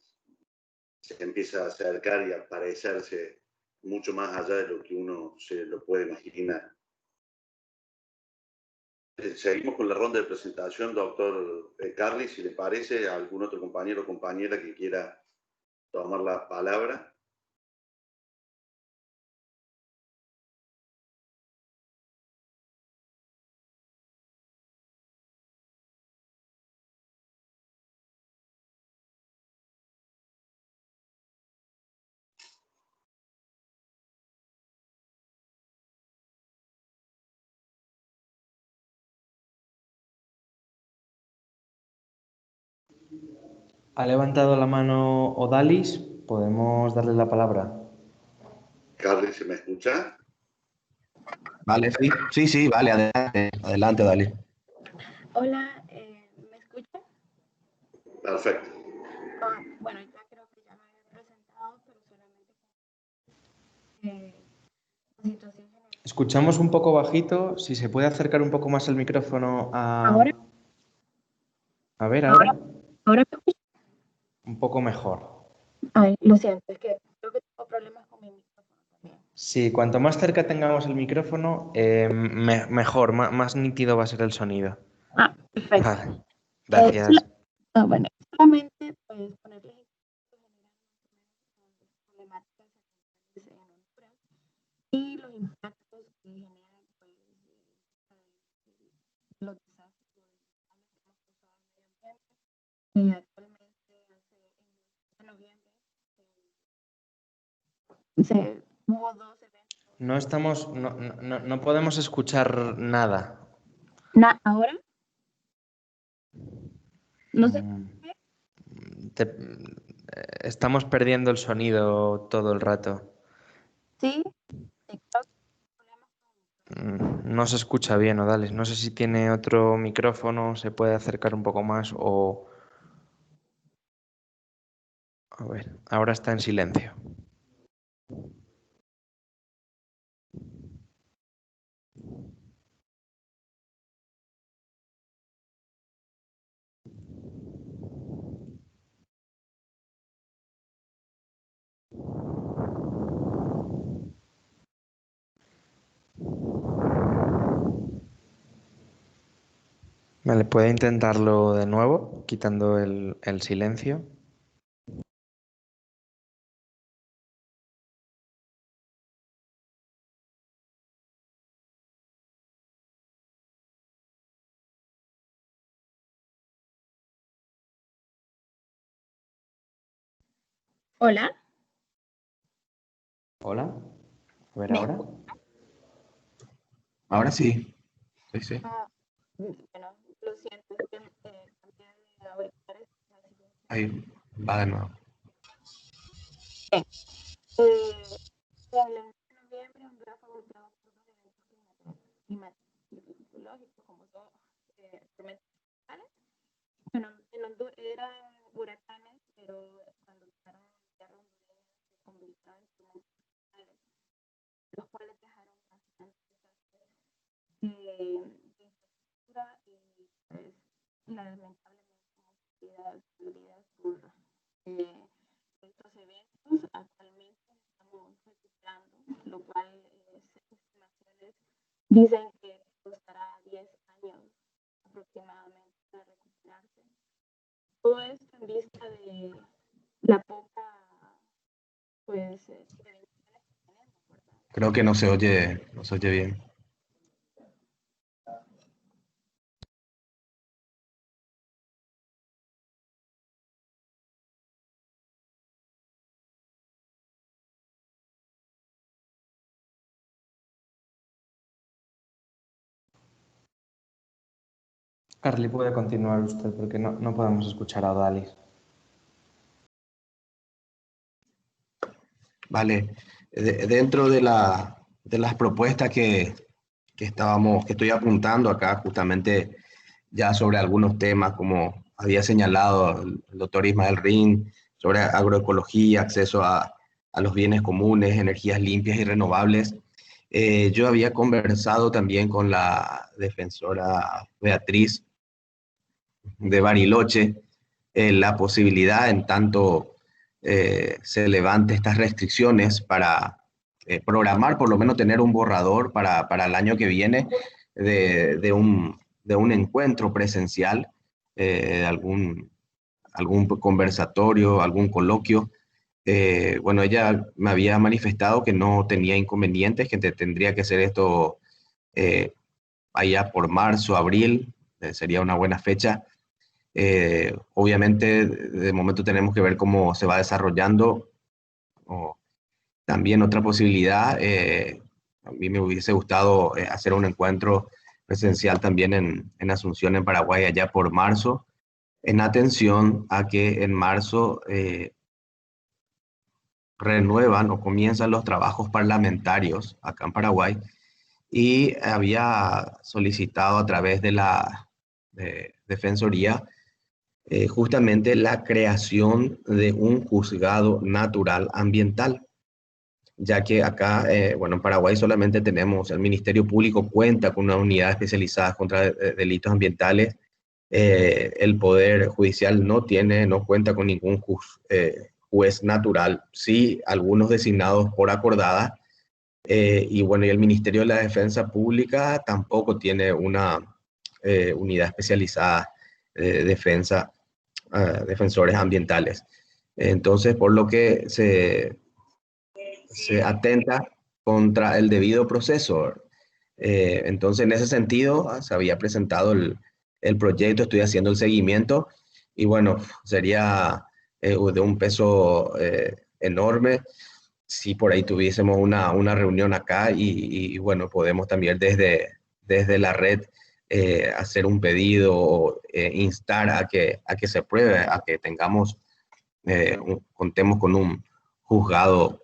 se empieza a acercar y a parecerse mucho más allá de lo que uno se lo puede imaginar. Seguimos con la ronda de presentación, doctor Carly, si le parece, a algún otro compañero o compañera que quiera tomar la palabra. Ha levantado la mano Odalis, podemos darle la palabra. Carly, ¿se me escucha? Vale, sí, vale, adelante, Odalis. Hola, ¿me escucha? Perfecto. Bueno, ya creo que ya me había presentado, pero solamente situación general. Escuchamos un poco bajito, si se puede acercar un poco más el micrófono a... ¿Ahora? A ver, ahora. ¿Ahora me escucha? Un poco mejor. Ay, lo siento, es que creo que tengo problemas con mi micrófono también. Sí, cuanto más cerca tengamos el micrófono, mejor, más nítido va a ser el sonido. Ah, perfecto. Vale, gracias. Bueno, solamente pues ponerles en problemáticas en Honduras y los impactos que generan pues, los desastres que hemos causado al medio ambiente. En noviembre hubo 2 eventos. No podemos escuchar nada. ¿Ahora? No sé. Estamos perdiendo el sonido todo el rato. Sí. No se escucha bien, Odalis. No sé si tiene otro micrófono, se puede acercar un poco más o... A ver, ahora está en silencio. Vale, puede intentarlo de nuevo, quitando el silencio. Hola. Hola. A ver ¿Me ahora. escucha? Ahora sí. Sí, sí. Bueno, lo siento, es que cambié de auriculares. Ahí va de nuevo. Bien. El 11 de noviembre, Honduras fue golpeado por dos eventos climatológicos como son tormentas tropicales. Bueno, en Honduras eran huracanes, pero cuando tocaron tierra hondureña se convirtieron en tormentas tropicales, los cuales dejaron bastantes desastres de infraestructura y pues lamentablemente muchas vidas perdidas por estos eventos. Actualmente estamos recuperando, lo cual estimaciones dicen que costará 10 años aproximadamente para recuperarse. Todo esto en vista de la poca pues prevenciones que tenemos, ¿verdad? Creo que no se oye bien. Carly, puede continuar usted porque no podemos escuchar a Dalis. Vale. Dentro de las propuestas que estoy apuntando acá, justamente ya sobre algunos temas, como había señalado el doctor Ismael Rin, sobre agroecología, acceso a los bienes comunes, energías limpias y renovables. Yo había conversado también con la defensora Beatriz de Bariloche, la posibilidad en tanto se levante estas restricciones para programar, por lo menos tener un borrador para el año que viene de un encuentro presencial, algún conversatorio, algún coloquio. Bueno, ella me había manifestado que no tenía inconvenientes, que tendría que ser esto allá por marzo, abril, sería una buena fecha. Obviamente, de momento tenemos que ver cómo se va desarrollando. También otra posibilidad, a mí me hubiese gustado hacer un encuentro presencial también en Asunción, en Paraguay, allá por marzo, en atención a que en marzo renuevan o comienzan los trabajos parlamentarios acá en Paraguay, y había solicitado a través de la Defensoría justamente la creación de un juzgado natural ambiental, ya que acá, bueno, en Paraguay solamente tenemos, el Ministerio Público cuenta con una unidad especializada contra delitos ambientales. El Poder Judicial no cuenta con ningún juez natural, sí algunos designados por acordada, y bueno, y el Ministerio de la Defensa Pública tampoco tiene una unidad especializada de defensores ambientales. Entonces, por lo que se atenta contra el debido proceso. Entonces, en ese sentido, se había presentado el proyecto, estoy haciendo el seguimiento, y bueno, sería de un peso enorme si por ahí tuviésemos una reunión acá, y bueno, podemos también desde la red hacer un pedido o instar a que se apruebe, a que tengamos, contemos con un juzgado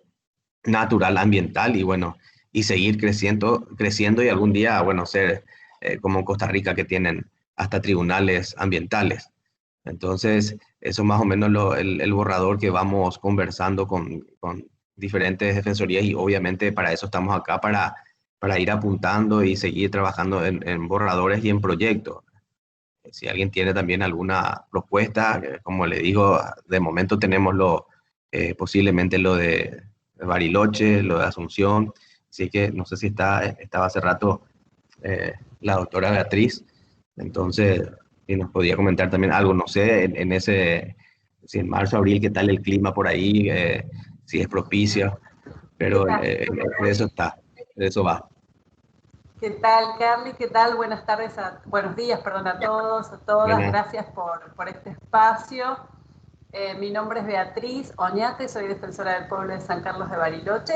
natural ambiental, y bueno, y seguir creciendo, y algún día, bueno, ser como en Costa Rica, que tienen hasta tribunales ambientales. Entonces, eso más o menos el borrador que vamos conversando con diferentes defensorías, y obviamente para eso estamos acá, para ir apuntando y seguir trabajando en borradores y en proyectos. Si alguien tiene también alguna propuesta, como le digo, de momento tenemos posiblemente lo de Bariloche, lo de Asunción, así que no sé si estaba hace rato la doctora Beatriz, entonces, si nos podía comentar también algo, no sé, si en marzo, abril, qué tal el clima por ahí, si es propicio, pero de eso va. ¿Qué tal, Carly? ¿Qué tal? Buenos días, perdón, a todos, a todas. Buenas. Gracias por este espacio. Mi nombre es Beatriz Oñate, soy defensora del pueblo de San Carlos de Bariloche.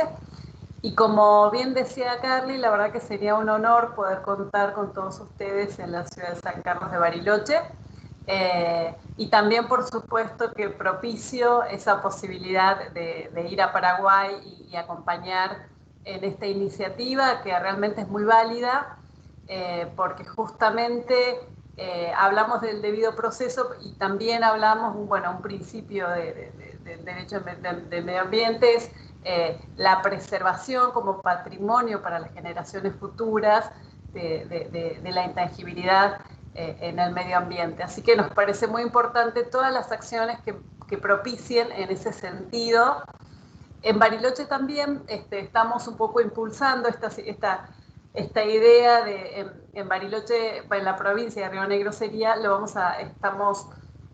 Y como bien decía Carly, la verdad que sería un honor poder contar con todos ustedes en la ciudad de San Carlos de Bariloche. Y también, por supuesto, que propicio esa posibilidad de ir a Paraguay y acompañar en esta iniciativa, que realmente es muy válida, porque justamente hablamos del debido proceso y también hablamos, un principio de derecho de medio ambiente es la preservación como patrimonio para las generaciones futuras de la intangibilidad en el medio ambiente. Así que nos parece muy importante todas las acciones que propicien en ese sentido. En Bariloche también estamos un poco impulsando esta idea de, en Bariloche, en la provincia de Río Negro estamos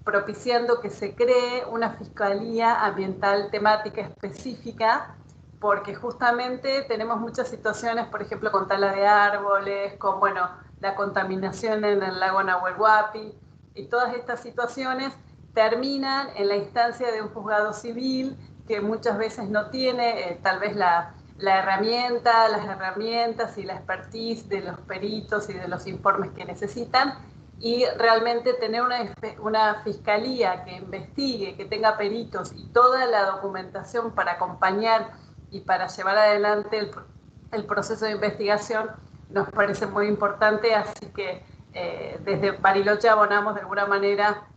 propiciando que se cree una fiscalía ambiental temática específica, porque justamente tenemos muchas situaciones, por ejemplo, con tala de árboles, con, la contaminación en el lago Nahuel Huapi, y todas estas situaciones terminan en la instancia de un juzgado civil que muchas veces no tiene tal vez las herramientas y la expertise de los peritos y de los informes que necesitan, y realmente tener una fiscalía que investigue, que tenga peritos y toda la documentación para acompañar y para llevar adelante el proceso de investigación nos parece muy importante. Así que desde Bariloche abonamos de alguna manera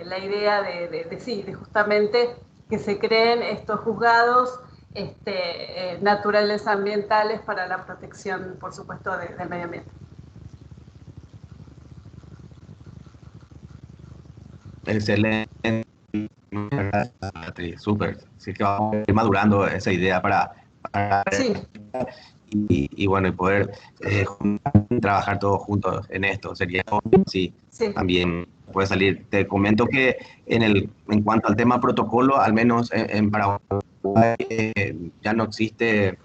la idea de justamente que se creen estos juzgados naturales ambientales para la protección, por supuesto, del medio ambiente. Excelente, súper. Así que vamos a ir madurando esa idea para Sí. y poder trabajar todos juntos en esto. Sería sí. También puede salir. Te comento que en cuanto al tema protocolo, al menos en Paraguay ya no existe,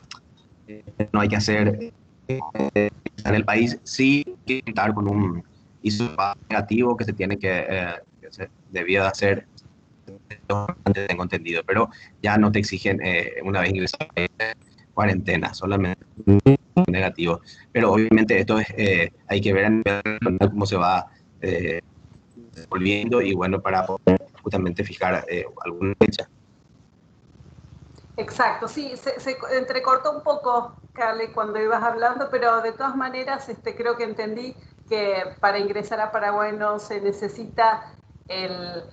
no hay que hacer en el país, sí que contar con un hisopado negativo que se tiene que se debió de hacer, antes tengo entendido, pero ya no te exigen una vez ingresado cuarentena, solamente negativo. Pero obviamente esto hay que ver cómo se va volviendo y para poder justamente fijar alguna fecha. Exacto, sí, se entrecortó un poco, Carly, cuando ibas hablando, pero de todas maneras creo que entendí que para ingresar a Paraguay no se necesita el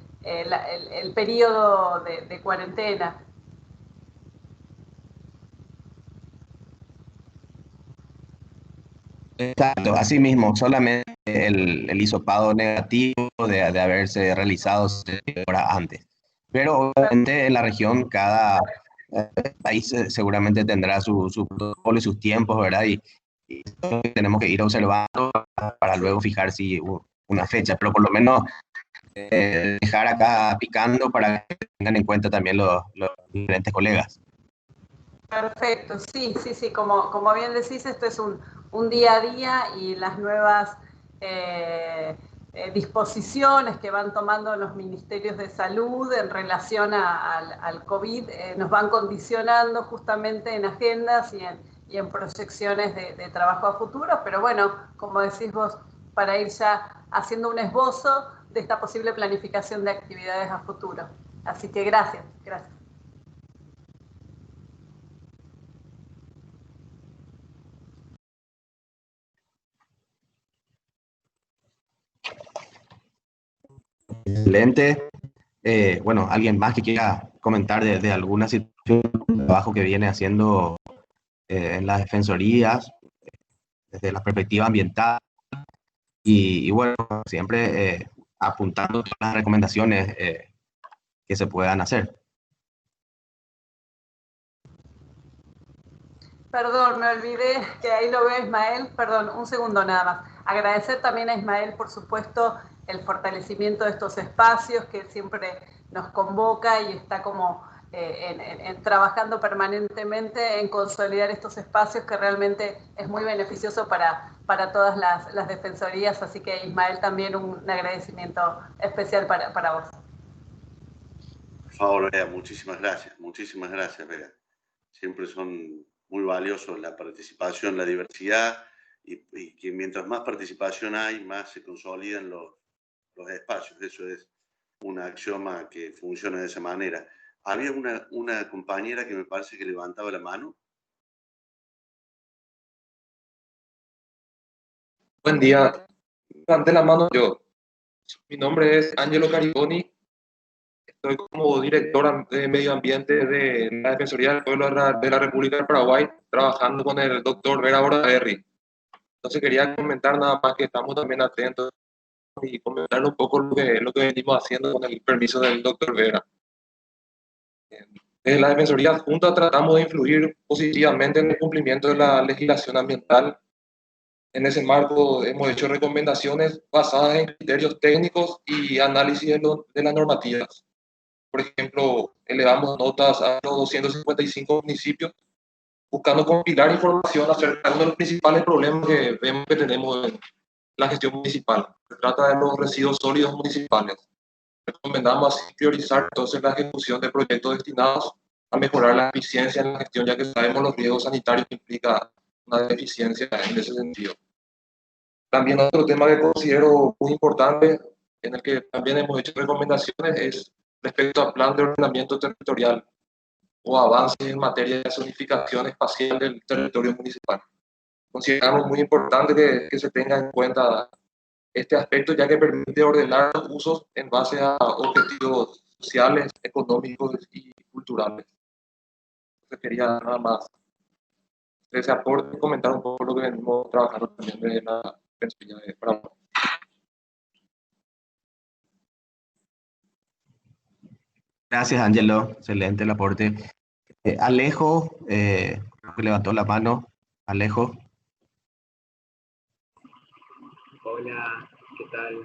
periodo de cuarentena. Exacto, así mismo, solamente el hisopado negativo de haberse realizado horas antes. Pero obviamente en la región cada país seguramente tendrá su protocolo y sus tiempos, ¿verdad? Y tenemos que ir observando para luego fijar si una fecha, pero por lo menos dejar acá picando para que tengan en cuenta también los diferentes colegas. Perfecto, sí, como bien decís, esto es un día a día, y las nuevas disposiciones que van tomando los ministerios de salud en relación al COVID nos van condicionando justamente en agendas y en proyecciones de trabajo a futuro, pero como decís vos, para ir ya haciendo un esbozo de esta posible planificación de actividades a futuro. Así que gracias. Excelente. ¿Alguien más que quiera comentar de alguna situación de trabajo que viene haciendo en las defensorías desde la perspectiva ambiental? Y siempre apuntando todas las recomendaciones que se puedan hacer. Perdón, me olvidé que ahí lo ve Ismael. Perdón, un segundo nada más. Agradecer también a Ismael, por supuesto, el fortalecimiento de estos espacios, que siempre nos convoca y está como trabajando permanentemente en consolidar estos espacios, que realmente es muy beneficioso para todas las defensorías. Así que, Ismael, también un agradecimiento especial para vos. favor, Bea, muchísimas gracias, Bea. Siempre son muy valiosos la participación, la diversidad, y que mientras más participación hay, más se consolidan los espacios. Eso es un axioma que funciona de esa manera. Había una compañera que me parece que levantaba la mano. Buen día. Levanté la mano yo. Mi nombre es Angelo Cariboni. Estoy como director de medio ambiente de la Defensoría del Pueblo de la República del Paraguay, trabajando con el doctor Vera Bordaberry. Entonces quería comentar nada más que estamos también atentos y comentar un poco lo que venimos haciendo con el permiso del doctor Vera. Desde la Defensoría Adjunta tratamos de influir positivamente en el cumplimiento de la legislación ambiental. En ese marco hemos hecho recomendaciones basadas en criterios técnicos y análisis de las normativas. Por ejemplo, elevamos notas a los 255 municipios buscando compilar información acerca de uno de los principales problemas que vemos que tenemos en la gestión municipal. Se trata de los residuos sólidos municipales. Recomendamos así priorizar entonces la ejecución de proyectos destinados a mejorar la eficiencia en la gestión, ya que sabemos los riesgos sanitarios que implica una deficiencia en ese sentido. También otro tema que considero muy importante, en el que también hemos hecho recomendaciones, es respecto al plan de ordenamiento territorial o avances en materia de zonificación espacial del territorio municipal. Consideramos muy importante que se tenga en cuenta este aspecto, ya que permite ordenar los usos en base a objetivos sociales, económicos y culturales. Entonces quería nada más ese aporte y comentar un poco lo que venimos trabajando también desde la Defensoría de Paraguay. Gracias, Angelo. Excelente el aporte. Alejo, que levantó la mano. Alejo. Hola, ¿qué tal?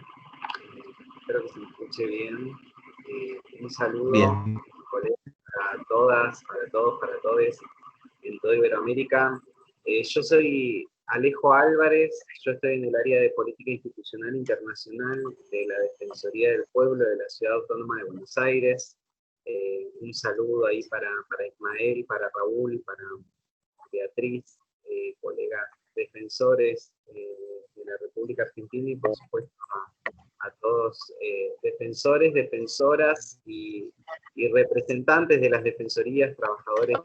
Espero que se me escuche bien. Un saludo, Bien. colegas, para todas, para todos, para todes en toda Iberoamérica. Yo soy Alejo Álvarez, yo estoy en el área de Política Institucional Internacional de la Defensoría del Pueblo de la Ciudad Autónoma de Buenos Aires. Un saludo ahí para Ismael, para Raúl, para Beatriz, colegas defensores de la República Argentina, y por supuesto a todos defensores, defensoras y representantes de las defensorías, trabajadores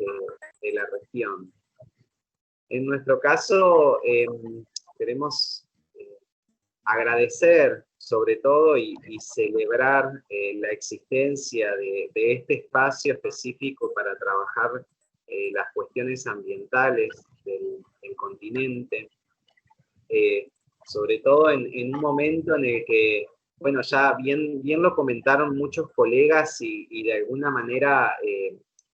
de la región. En nuestro caso, queremos agradecer sobre todo y celebrar la existencia de este espacio específico para trabajar las cuestiones ambientales del continente, sobre todo en un momento en el que, bueno, ya bien lo comentaron muchos colegas y de alguna manera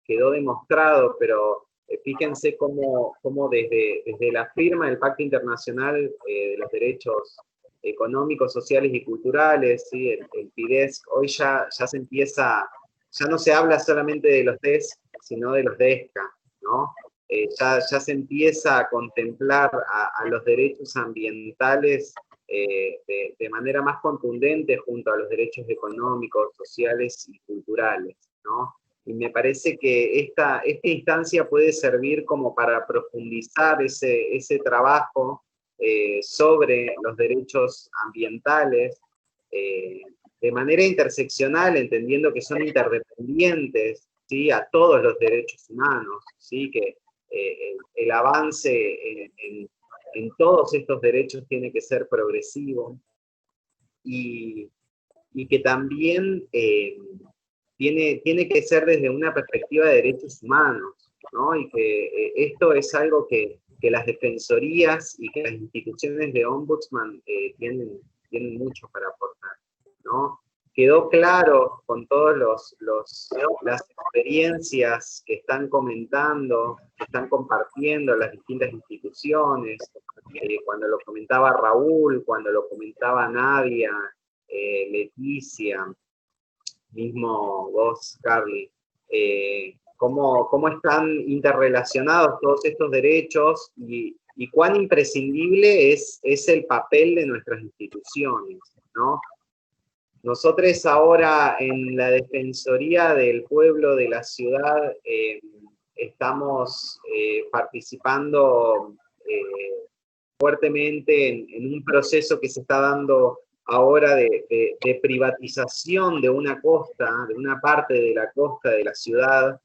quedó demostrado, pero fíjense cómo desde la firma del Pacto Internacional de los Derechos Económicos, Sociales y Culturales, ¿sí? el PIDESC, hoy ya se empieza, ya no se habla solamente de los DESC, sino de los DESCA, ¿no? Ya se empieza a contemplar a los derechos ambientales de manera más contundente junto a los derechos económicos, sociales y culturales, ¿no? Y me parece que esta instancia puede servir como para profundizar ese trabajo sobre los derechos ambientales de manera interseccional, entendiendo que son interdependientes, ¿sí? A todos los derechos humanos, ¿sí? Que el avance en todos estos derechos tiene que ser progresivo y que también tiene que ser desde una perspectiva de derechos humanos, ¿no? Y que esto es algo que las defensorías y que las instituciones de ombudsman tienen mucho para aportar, ¿no? Quedó claro con todas las experiencias que están comentando, que están compartiendo las distintas instituciones, cuando lo comentaba Raúl, cuando lo comentaba Nadia, Leticia, mismo vos, Carly, cómo están interrelacionados todos estos derechos y cuán imprescindible es el papel de nuestras instituciones, ¿no? nosotros ahora en la Defensoría del Pueblo de la Ciudad estamos participando fuertemente en un proceso que se está dando ahora de privatización de una costa, de una parte de la costa de la ciudad,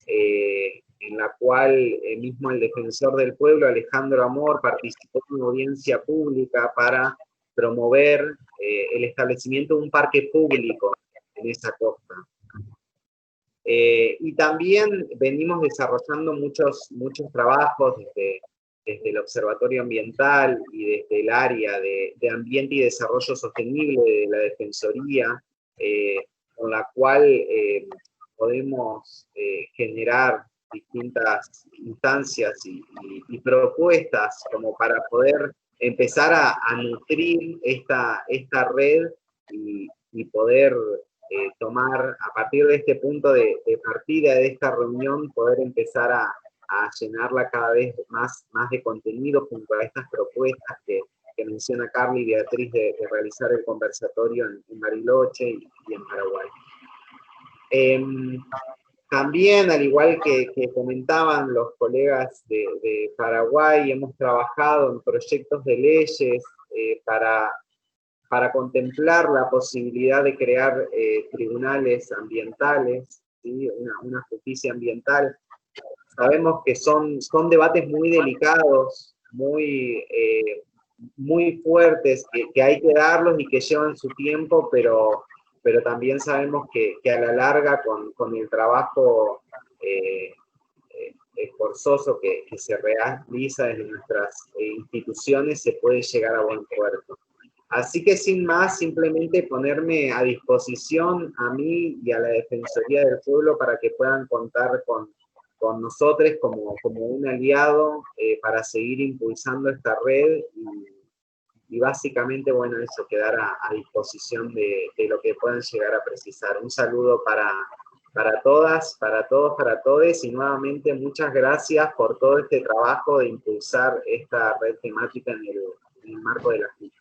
en la cual mismo el defensor del pueblo, Alejandro Amor, participó en una audiencia pública para promover el establecimiento de un parque público en esa costa. Y también venimos desarrollando muchos trabajos desde el Observatorio Ambiental y desde el área de Ambiente y Desarrollo Sostenible de la Defensoría, con la cual podemos generar distintas instancias y propuestas como para poder empezar a nutrir esta red y poder tomar a partir de este punto de partida de esta reunión, poder empezar a llenarla cada vez más de contenido junto a estas propuestas que menciona Carly y Beatriz de realizar el conversatorio en Bariloche y en Paraguay. También, al igual que comentaban los colegas de Paraguay, hemos trabajado en proyectos de leyes para contemplar la posibilidad de crear tribunales ambientales, ¿sí? Una justicia ambiental. Sabemos que son debates muy delicados, muy fuertes, que hay que darlos y que llevan su tiempo, pero también sabemos que a la larga, con el trabajo esforzoso que se realiza desde nuestras instituciones, se puede llegar a buen puerto. Así que sin más, simplemente ponerme a disposición a mí y a la Defensoría del Pueblo para que puedan contar con nosotros como un aliado para seguir impulsando esta red y básicamente, bueno, eso, quedar a disposición de lo que puedan llegar a precisar. Un saludo para todas, para todos, para todes, y nuevamente muchas gracias por todo este trabajo de impulsar esta red temática en el marco de la FIT.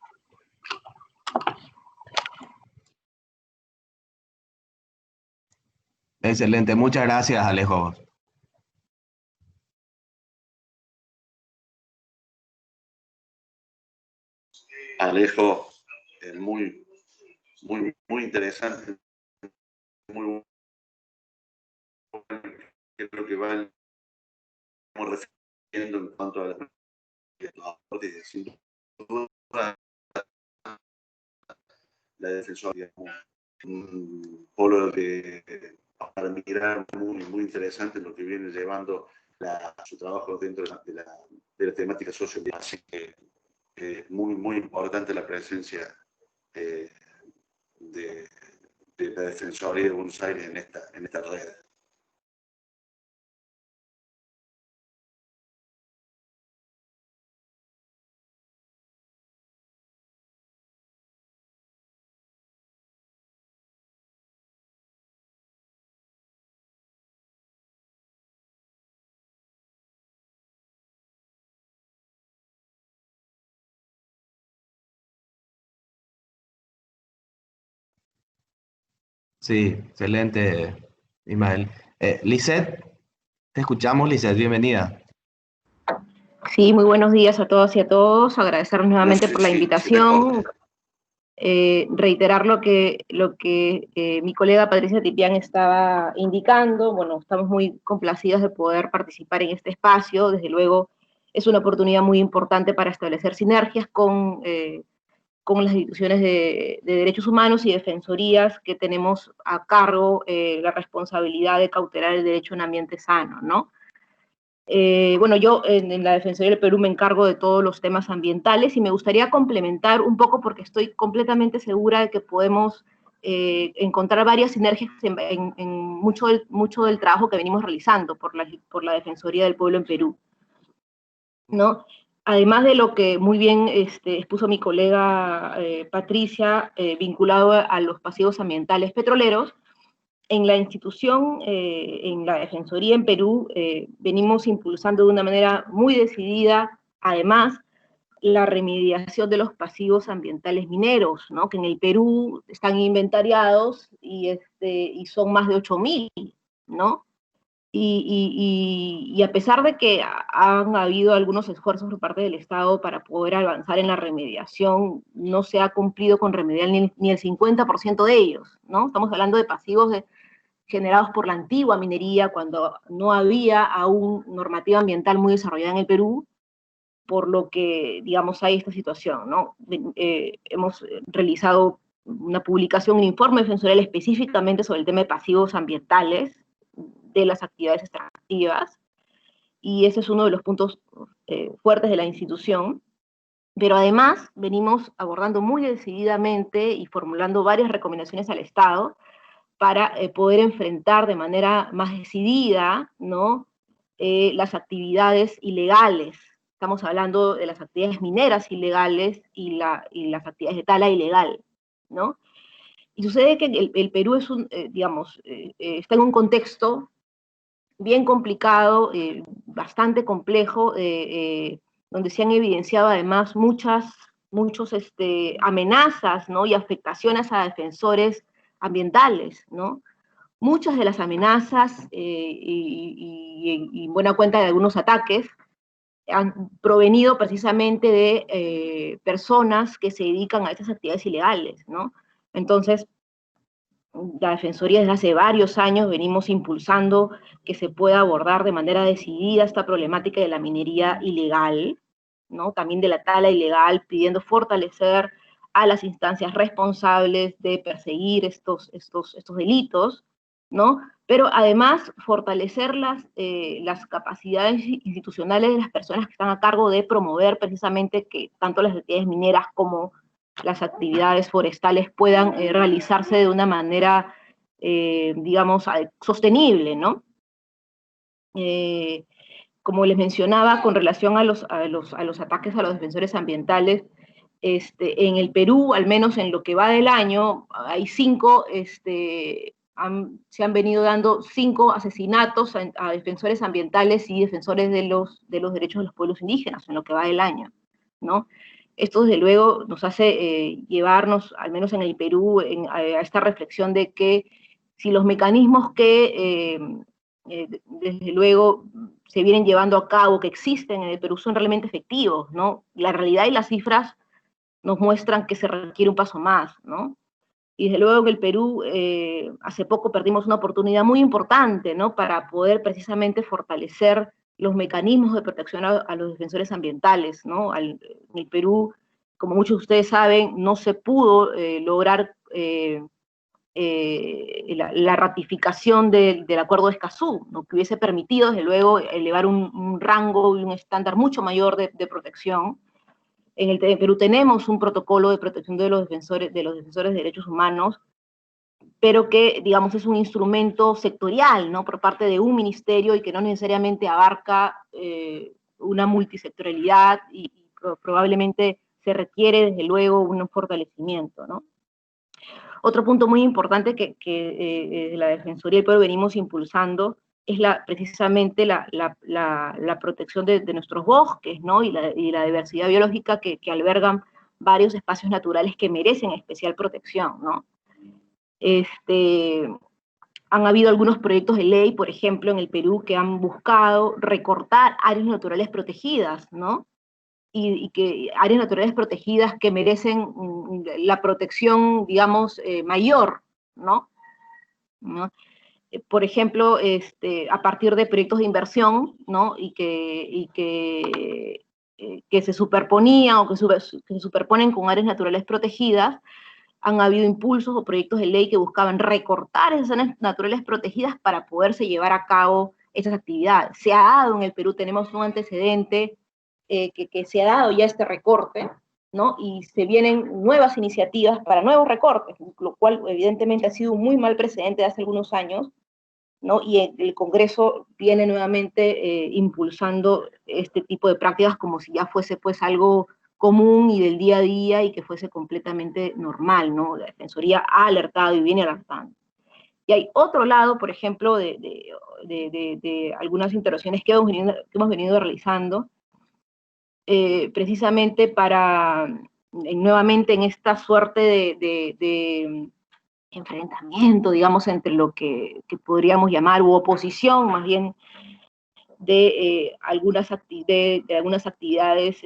Excelente, muchas gracias, Alejo. Alejo, muy interesante, muy bueno, creo que van refiriendo en cuanto a sin duda la Defensoría, un polo para mirar muy interesante lo que viene llevando su trabajo dentro de la temática socioambiental. Así que muy importante la presencia de la Defensoría de Buenos Aires en esta red. Sí, excelente, Ismael. Lisette, te escuchamos, Lisette, bienvenida. Sí, muy buenos días a todas y a todos. Agradecer nuevamente por la invitación. Reiterar lo que mi colega Patricia Tipián estaba indicando. Bueno, estamos muy complacidos de poder participar en este espacio. Desde luego, es una oportunidad muy importante para establecer sinergias con las instituciones de derechos humanos y defensorías que tenemos a cargo la responsabilidad de cautelar el derecho a un ambiente sano, ¿no? Bueno, yo en la Defensoría del Perú me encargo de todos los temas ambientales y me gustaría complementar un poco porque estoy completamente segura de que podemos encontrar varias sinergias en mucho del trabajo que venimos realizando por la Defensoría del Pueblo en Perú, ¿no? Además de lo que muy bien expuso mi colega Patricia, vinculado a los pasivos ambientales petroleros, en la institución, en la Defensoría en Perú, venimos impulsando de una manera muy decidida, además, la remediación de los pasivos ambientales mineros, ¿no? Que en el Perú están inventariados y son más de 8.000, ¿no? Y a pesar de que han habido algunos esfuerzos por parte del Estado para poder avanzar en la remediación, no se ha cumplido con remediar ni el 50% de ellos, ¿no? Estamos hablando de pasivos generados por la antigua minería, cuando no había aún normativa ambiental muy desarrollada en el Perú, por lo que, digamos, hay esta situación, ¿no? Hemos realizado una publicación, un informe sensorial específicamente sobre el tema de pasivos ambientales de las actividades extractivas, y ese es uno de los puntos fuertes de la institución, pero además venimos abordando muy decididamente y formulando varias recomendaciones al Estado para poder enfrentar de manera más decidida, ¿no? Las actividades ilegales. Estamos hablando de las actividades mineras ilegales y las actividades de tala ilegal, ¿no? Y sucede que el Perú es está en un contexto bien complicado, bastante complejo, donde se han evidenciado además muchas amenazas, ¿no? Y afectaciones a defensores ambientales, ¿no? Muchas de las amenazas y buena cuenta de algunos ataques han provenido precisamente de personas que se dedican a estas actividades ilegales, ¿no? Entonces, la Defensoría desde hace varios años venimos impulsando que se pueda abordar de manera decidida esta problemática de la minería ilegal, ¿no? También de la tala ilegal, pidiendo fortalecer a las instancias responsables de perseguir estos delitos, ¿no? Pero además fortalecer las capacidades institucionales de las personas que están a cargo de promover precisamente que tanto las actividades mineras como las actividades forestales puedan realizarse de una manera, digamos, sostenible, ¿no? Como les mencionaba, con relación a los ataques a los defensores ambientales, en el Perú, al menos en lo que va del año, hay se han venido dando 5 asesinatos a defensores ambientales y defensores de los derechos de los pueblos indígenas en lo que va del año, ¿no? Esto, desde luego, nos hace llevarnos, al menos en el Perú, a esta reflexión de que si los mecanismos que, desde luego, se vienen llevando a cabo, que existen en el Perú, son realmente efectivos, ¿no? La realidad y las cifras nos muestran que se requiere un paso más, ¿no? Y desde luego que el Perú, hace poco perdimos una oportunidad muy importante, ¿no? Para poder precisamente fortalecer los mecanismos de protección a los defensores ambientales, ¿no? En el Perú, como muchos de ustedes saben, no se pudo lograr la ratificación del Acuerdo de Escazú, ¿no? Que hubiese permitido, desde luego, elevar un rango y un estándar mucho mayor de protección. En el Perú tenemos un protocolo de protección de los defensores de derechos humanos, pero que, digamos, es un instrumento sectorial, ¿no? Por parte de un ministerio y que no necesariamente abarca una multisectorialidad y probablemente se requiere, desde luego, un fortalecimiento, ¿no? Otro punto muy importante que la Defensoría del Pueblo venimos impulsando es precisamente la protección de nuestros bosques, ¿no? Y la diversidad biológica que albergan varios espacios naturales que merecen especial protección, ¿no? Han habido algunos proyectos de ley, por ejemplo, en el Perú, que han buscado recortar áreas naturales protegidas, ¿no? Y que áreas naturales protegidas que merecen la protección, digamos, mayor, ¿no? Por ejemplo, a partir de proyectos de inversión, ¿no? Y que se superponían o que se superponen con áreas naturales protegidas. Han habido impulsos o proyectos de ley que buscaban recortar esas áreas naturales protegidas para poderse llevar a cabo esas actividades. Se ha dado en el Perú, tenemos un antecedente que se ha dado ya este recorte, ¿no? Y se vienen nuevas iniciativas para nuevos recortes, lo cual evidentemente ha sido un muy mal precedente de hace algunos años, ¿no? Y el Congreso viene nuevamente impulsando este tipo de prácticas como si ya fuese pues algo común y del día a día y que fuese completamente normal, ¿no? La Defensoría ha alertado y viene alertando. Y hay otro lado, por ejemplo, de algunas intervenciones que hemos venido realizando, precisamente para, nuevamente en esta suerte de enfrentamiento, digamos, entre lo que podríamos llamar, u oposición más bien, de algunas actividades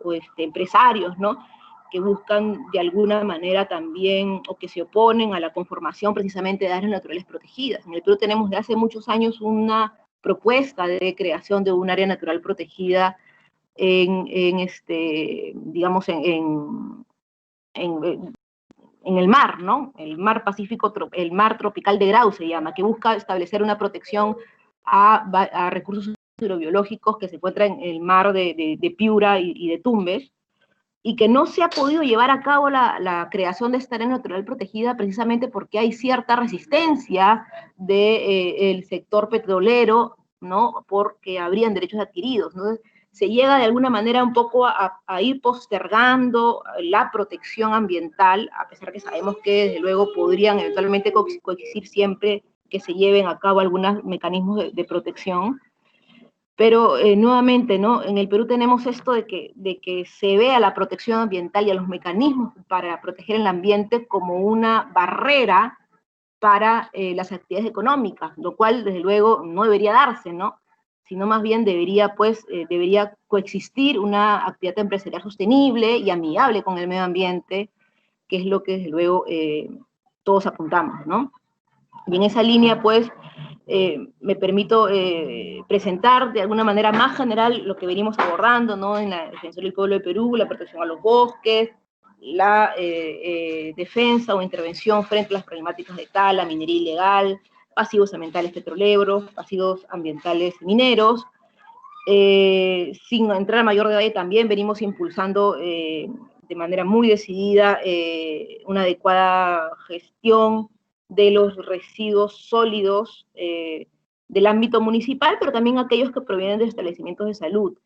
o empresarios, ¿no?, que buscan de alguna manera también, o que se oponen a la conformación precisamente de áreas naturales protegidas. En el Perú tenemos de hace muchos años una propuesta de creación de un área natural protegida digamos, en el mar, ¿no? El mar Pacífico, el mar tropical de Grau se llama, que busca establecer una protección a recursos hidrobiológicos que se encuentran en el mar de Piura y de Tumbes, y que no se ha podido llevar a cabo la creación de esta área natural protegida precisamente porque hay cierta resistencia del sector petrolero, ¿no?, porque habrían derechos adquiridos, ¿no? Se llega de alguna manera un poco a ir postergando la protección ambiental, a pesar que sabemos que desde luego podrían eventualmente coexistir siempre que se lleven a cabo algunos mecanismos de protección. Pero nuevamente, ¿no?, en el Perú tenemos esto de que se ve a la protección ambiental y a los mecanismos para proteger el ambiente como una barrera para las actividades económicas, lo cual desde luego no debería darse, ¿no?, sino más bien debería coexistir una actividad empresarial sostenible y amigable con el medio ambiente, que es lo que desde luego todos apuntamos, ¿no? Y en esa línea, pues, me permito presentar de alguna manera más general lo que venimos abordando, ¿no?, en la Defensoría del Pueblo de Perú, la protección a los bosques, la defensa o intervención frente a las problemáticas de tala, minería ilegal, pasivos ambientales petroleros, pasivos ambientales mineros. Sin entrar a mayor detalle, también venimos impulsando de manera muy decidida una adecuada gestión de los residuos sólidos del ámbito municipal, pero también aquellos que provienen de establecimientos de salud.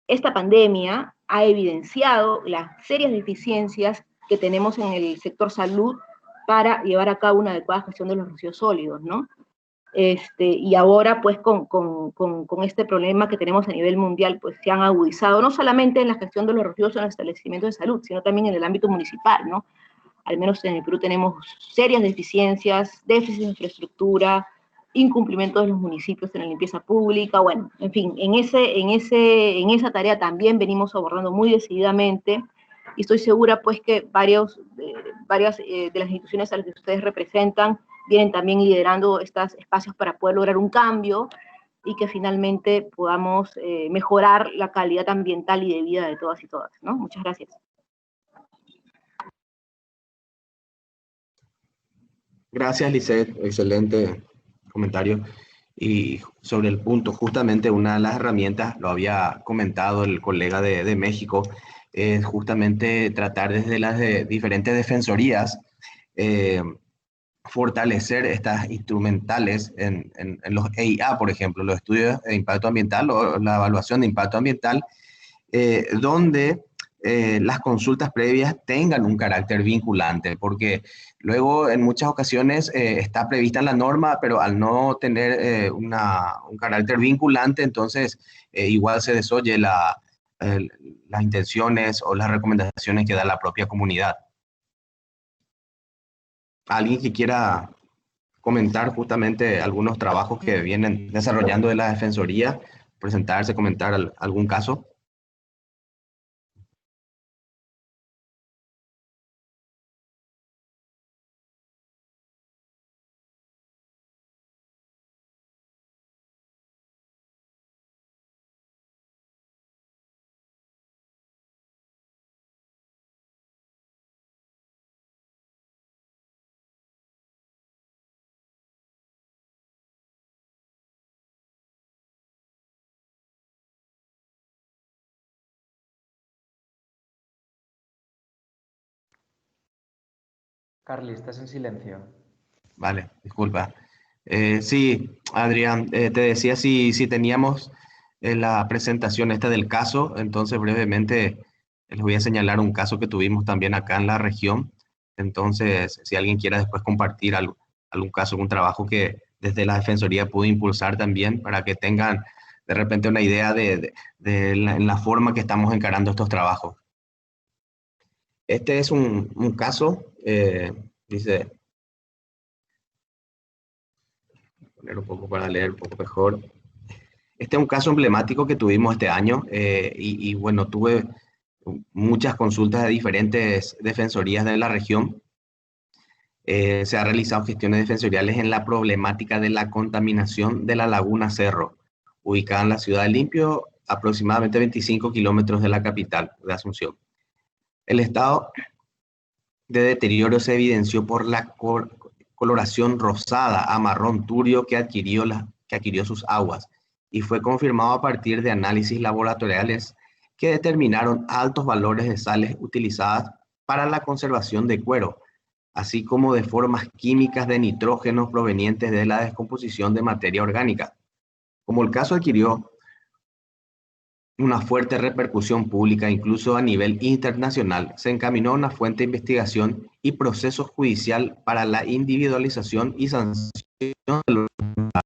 Esta pandemia ha evidenciado las serias deficiencias que tenemos en el sector salud para llevar a cabo una adecuada gestión de los residuos sólidos, ¿no? Y ahora, pues, con este problema que tenemos a nivel mundial, pues se han agudizado, no solamente en la gestión de los residuos en los establecimientos de salud, sino también en el ámbito municipal, ¿no? Al menos en el Perú tenemos serias deficiencias, déficit de infraestructura, incumplimiento de los municipios en la limpieza pública, bueno, en fin, en esa tarea también venimos abordando muy decididamente, y estoy segura, pues, que varias de las instituciones a las que ustedes representan vienen también liderando estos espacios para poder lograr un cambio y que finalmente podamos mejorar la calidad ambiental y de vida de todas y todas, ¿no? Muchas gracias. Gracias, Lisette. Excelente comentario. Y sobre el punto, justamente una de las herramientas, lo había comentado el colega de México, es justamente tratar desde las diferentes defensorías fortalecer estas instrumentales en los EIA, por ejemplo, los estudios de impacto ambiental o la evaluación de impacto ambiental, donde las consultas previas tengan un carácter vinculante, porque luego en muchas ocasiones está prevista en la norma, pero al no tener un carácter vinculante, entonces igual se desoye las intenciones o las recomendaciones que da la propia comunidad. ¿Alguien que quiera comentar justamente algunos trabajos que vienen desarrollando de la Defensoría, presentarse, comentar algún caso? Carly, estás en silencio. Vale, disculpa. Sí, Adrián, te decía si teníamos la presentación esta del caso, entonces brevemente les voy a señalar un caso que tuvimos también acá en la región. Entonces, si alguien quiera después compartir algún caso, algún trabajo que desde la Defensoría pudo impulsar también para que tengan de repente una idea en la forma que estamos encarando estos trabajos. Este es un caso, dice, poner un poco para leer un poco mejor. Este es un caso emblemático que tuvimos este año y bueno, tuve muchas consultas de diferentes defensorías de la región. Se han realizado gestiones defensoriales en la problemática de la contaminación de la Laguna Cerro, ubicada en la ciudad de Limpio, aproximadamente 25 kilómetros de la capital de Asunción. El estado de deterioro se evidenció por la coloración rosada a marrón turbio que adquirió sus aguas y fue confirmado a partir de análisis laboratoriales que determinaron altos valores de sales utilizadas para la conservación de cuero, así como de formas químicas de nitrógenos provenientes de la descomposición de materia orgánica. Como el caso adquirió una fuerte repercusión pública, incluso a nivel internacional, se encaminó a una fuente de investigación y proceso judicial para la individualización y sanción de los culpables.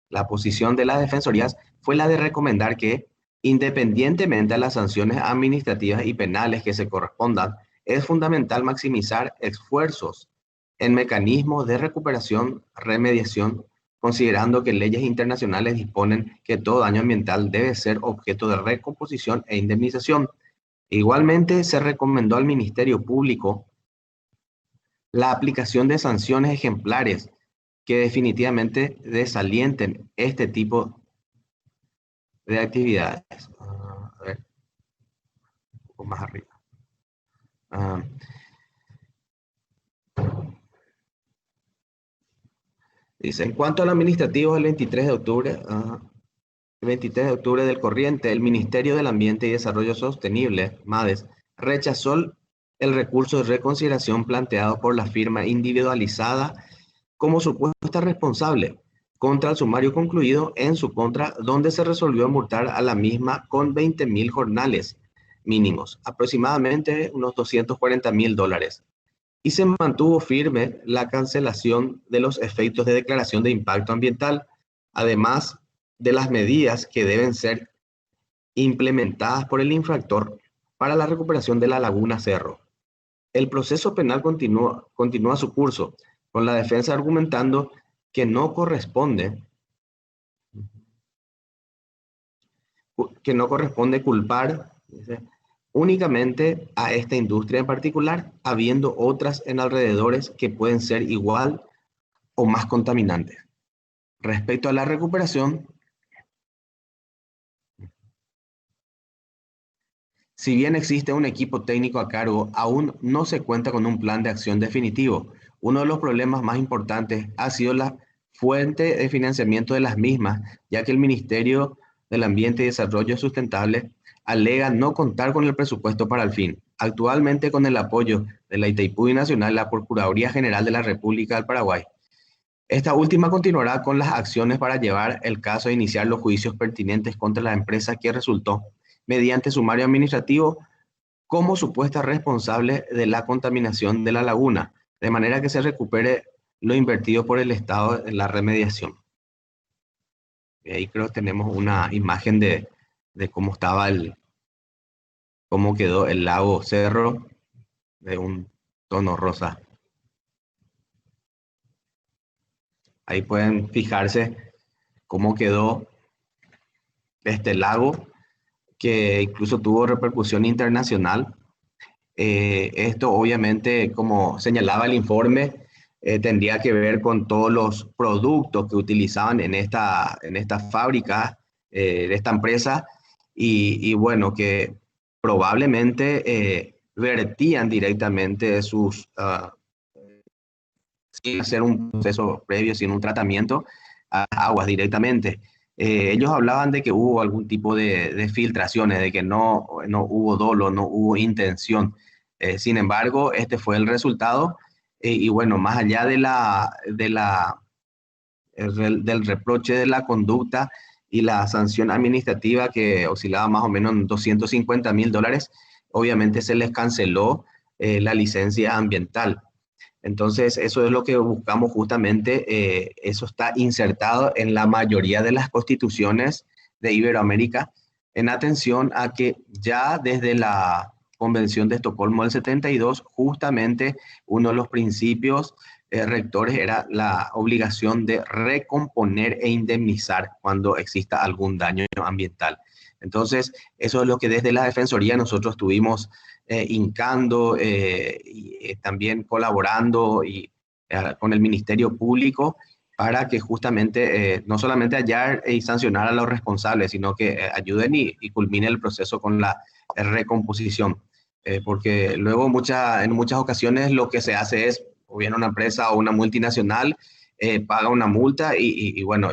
La posición de las defensorías fue la de recomendar que, independientemente de las sanciones administrativas y penales que se correspondan, es fundamental maximizar esfuerzos en mecanismos de recuperación, remediación, considerando que leyes internacionales disponen que todo daño ambiental debe ser objeto de recomposición e indemnización. Igualmente, se recomendó al Ministerio Público la aplicación de sanciones ejemplares que definitivamente desalienten este tipo de actividades. A ver, un poco más arriba. Dice, en cuanto al administrativo, el 23 de octubre del corriente, el Ministerio del Ambiente y Desarrollo Sostenible, MADES, rechazó el recurso de reconsideración planteado por la firma individualizada como supuesta responsable contra el sumario concluido en su contra, donde se resolvió multar a la misma con 20.000 jornales mínimos, aproximadamente unos $240.000. Y se mantuvo firme la cancelación de los efectos de declaración de impacto ambiental, además de las medidas que deben ser implementadas por el infractor para la recuperación de la Laguna Cerro. El proceso penal continúa su curso, con la defensa argumentando que no corresponde culpar únicamente a esta industria en particular, habiendo otras en alrededores que pueden ser igual o más contaminantes. Respecto a la recuperación, si bien existe un equipo técnico a cargo, aún no se cuenta con un plan de acción definitivo. Uno de los problemas más importantes ha sido la fuente de financiamiento de las mismas, ya que el Ministerio del Ambiente y Desarrollo Sustentable alega no contar con el presupuesto para el fin. Actualmente, con el apoyo de la Itaipú Nacional, la Procuraduría General de la República del Paraguay. Esta última continuará con las acciones para llevar el caso e iniciar los juicios pertinentes contra la empresa que resultó, mediante sumario administrativo, como supuesta responsable de la contaminación de la laguna, de manera que se recupere lo invertido por el Estado en la remediación. Y ahí creo que tenemos una imagen de cómo estaba cómo quedó el lago Cerro, de un tono rosa. Ahí pueden fijarse cómo quedó este lago, que incluso tuvo repercusión internacional. Esto obviamente, como señalaba el informe, tendría que ver con todos los productos que utilizaban en esta fábrica de esta empresa y bueno, que probablemente vertían directamente sin hacer un proceso previo, sin un tratamiento, a aguas directamente. Ellos hablaban de que hubo algún tipo de filtraciones, de que no hubo dolo, no hubo intención. Sin embargo, este fue el resultado. Y bueno, más allá del reproche de la conducta y la sanción administrativa que oscilaba más o menos en $250.000, obviamente se les canceló la licencia ambiental. Entonces, eso es lo que buscamos justamente. Eso está insertado en la mayoría de las constituciones de Iberoamérica, en atención a que ya desde la Convención de Estocolmo del 72, justamente uno de los principios rectores era la obligación de recomponer e indemnizar cuando exista algún daño ambiental. Entonces, eso es lo que desde la Defensoría nosotros estuvimos hincando y también colaborando con el Ministerio Público para que justamente no solamente hallar y sancionar a los responsables, sino que ayuden y culmine el proceso con la recomposición. Porque luego en muchas ocasiones lo que se hace es, o bien una empresa o una multinacional paga una multa y bueno,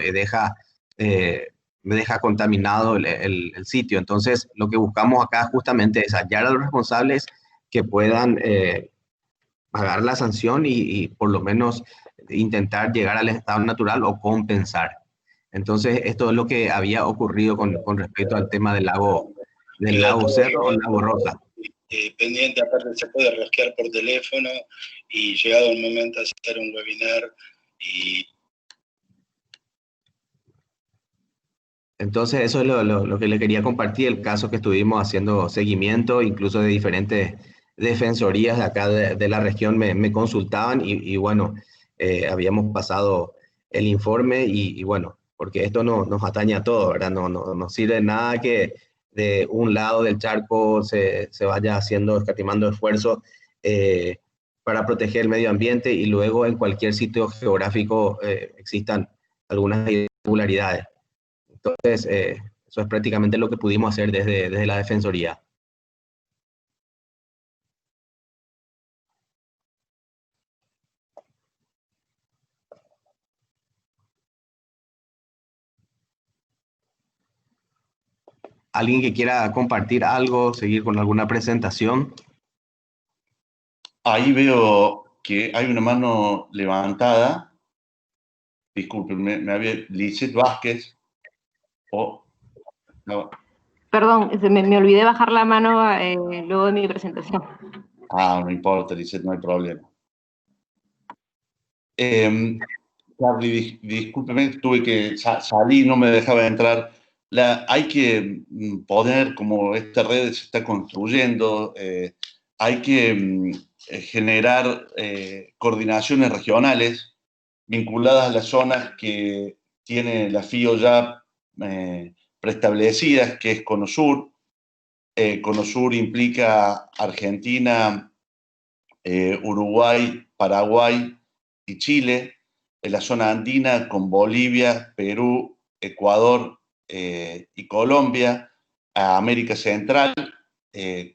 me deja contaminado el sitio. Entonces, lo que buscamos acá justamente es hallar a los responsables que puedan pagar la sanción y por lo menos intentar llegar al estado natural o compensar. Entonces, esto es lo que había ocurrido con respecto al tema del lago Cerro o lago Rosa. Pendiente, aparte se puede rosquear por teléfono y llegado el momento de hacer un webinar y... Entonces, eso es lo que le quería compartir, el caso que estuvimos haciendo seguimiento, incluso de diferentes defensorías de acá de la región me consultaban y bueno, habíamos pasado el informe y bueno, porque esto nos atañe a todos, ¿verdad? No sirve de nada que de un lado del charco se vaya escatimando esfuerzos para proteger el medio ambiente y luego en cualquier sitio geográfico existan algunas irregularidades. Entonces, eso es prácticamente lo que pudimos hacer desde la Defensoría. ¿Alguien que quiera compartir algo, seguir con alguna presentación? Ahí veo que hay una mano levantada. Disculpen, me había... Lizeth Vázquez. No. Perdón, me olvidé bajar la mano luego de mi presentación. No importa, Lizeth, no hay problema. Carly, discúlpeme, tuve que salir, no me dejaba entrar. Hay que poner, como esta red se está construyendo, hay que generar coordinaciones regionales vinculadas a las zonas que tiene la FIO ya preestablecidas, que es Cono Sur. Cono Sur implica Argentina, Uruguay, Paraguay y Chile. En la zona andina con Bolivia, Perú, Ecuador y Colombia. A América Central,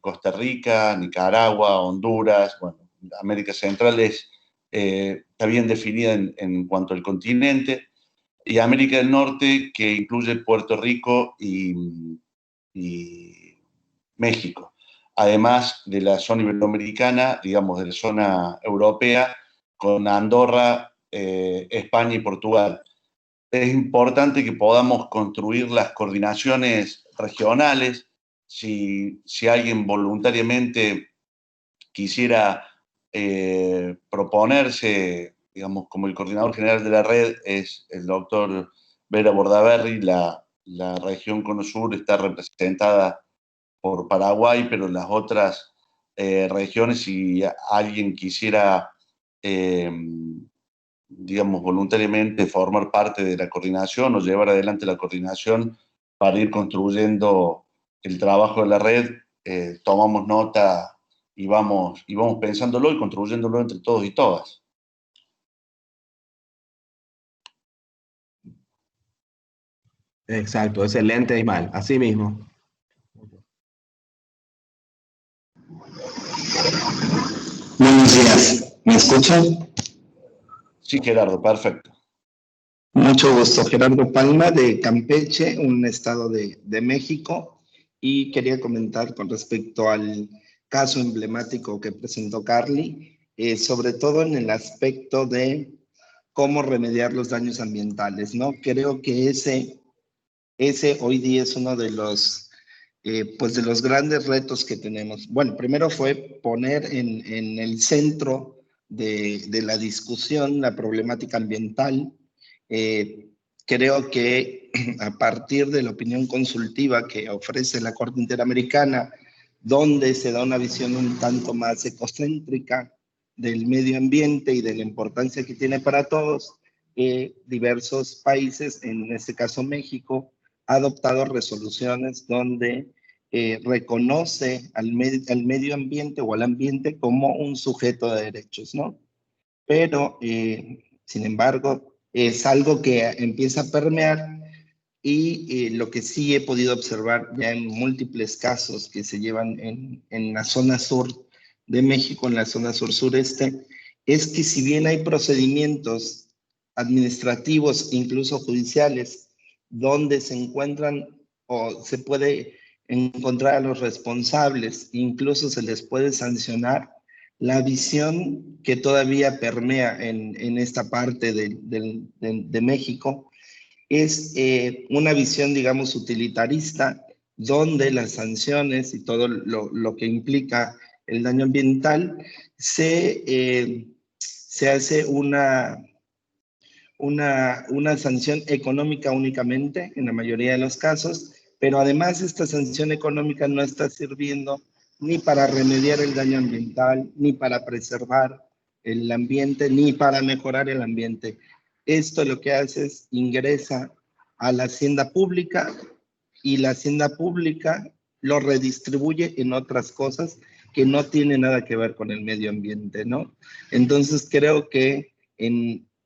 Costa Rica, Nicaragua, Honduras. Bueno, América Central está bien definida en cuanto al continente. Y América del Norte, que incluye Puerto Rico y México. Además de la zona iberoamericana, digamos, de la zona europea, con Andorra, España y Portugal. Es importante que podamos construir las coordinaciones regionales. Si alguien voluntariamente quisiera proponerse, digamos, como el coordinador general de la red es el doctor Vera Bordaberry, la región Cono Sur está representada por Paraguay, pero las otras regiones, si alguien quisiera, digamos, voluntariamente formar parte de la coordinación o llevar adelante la coordinación para ir construyendo el trabajo de la red, tomamos nota y vamos pensándolo y construyéndolo entre todos y todas. Exacto, excelente, Ismael, así mismo. Buenos días, ¿me escuchan? Sí, Gerardo, perfecto. Mucho gusto, Gerardo Palma de Campeche, un estado de México, y quería comentar con respecto al caso emblemático que presentó Carly, sobre todo en el aspecto de cómo remediar los daños ambientales, ¿no? Creo que ese hoy día es uno de los pues de los grandes retos que tenemos. Bueno, primero fue poner en el centro de la discusión la problemática ambiental, creo que a partir de la opinión consultiva que ofrece la Corte Interamericana, donde se da una visión un tanto más ecocéntrica del medio ambiente y de la importancia que tiene para todos, diversos países, en este caso México, ha adoptado resoluciones donde reconoce al medio ambiente o al ambiente como un sujeto de derechos, ¿no? Pero, sin embargo, es algo que empieza a permear y lo que sí he podido observar ya en múltiples casos que se llevan en la zona sur de México, en la zona sur-sureste, es que si bien hay procedimientos administrativos, incluso judiciales, donde se encuentran o se puede encontrar a los responsables, incluso se les puede sancionar, la visión que todavía permea en esta parte de México es una visión, digamos, utilitarista, donde las sanciones y todo lo que implica el daño ambiental se hace una sanción económica únicamente en la mayoría de los casos, pero además esta sanción económica no está sirviendo ni para remediar el daño ambiental, ni para preservar el ambiente, ni para mejorar el ambiente. Esto lo que hace es ingresa a la hacienda pública y la hacienda pública lo redistribuye en otras cosas que no tienen nada que ver con el medio ambiente, ¿no? Entonces creo que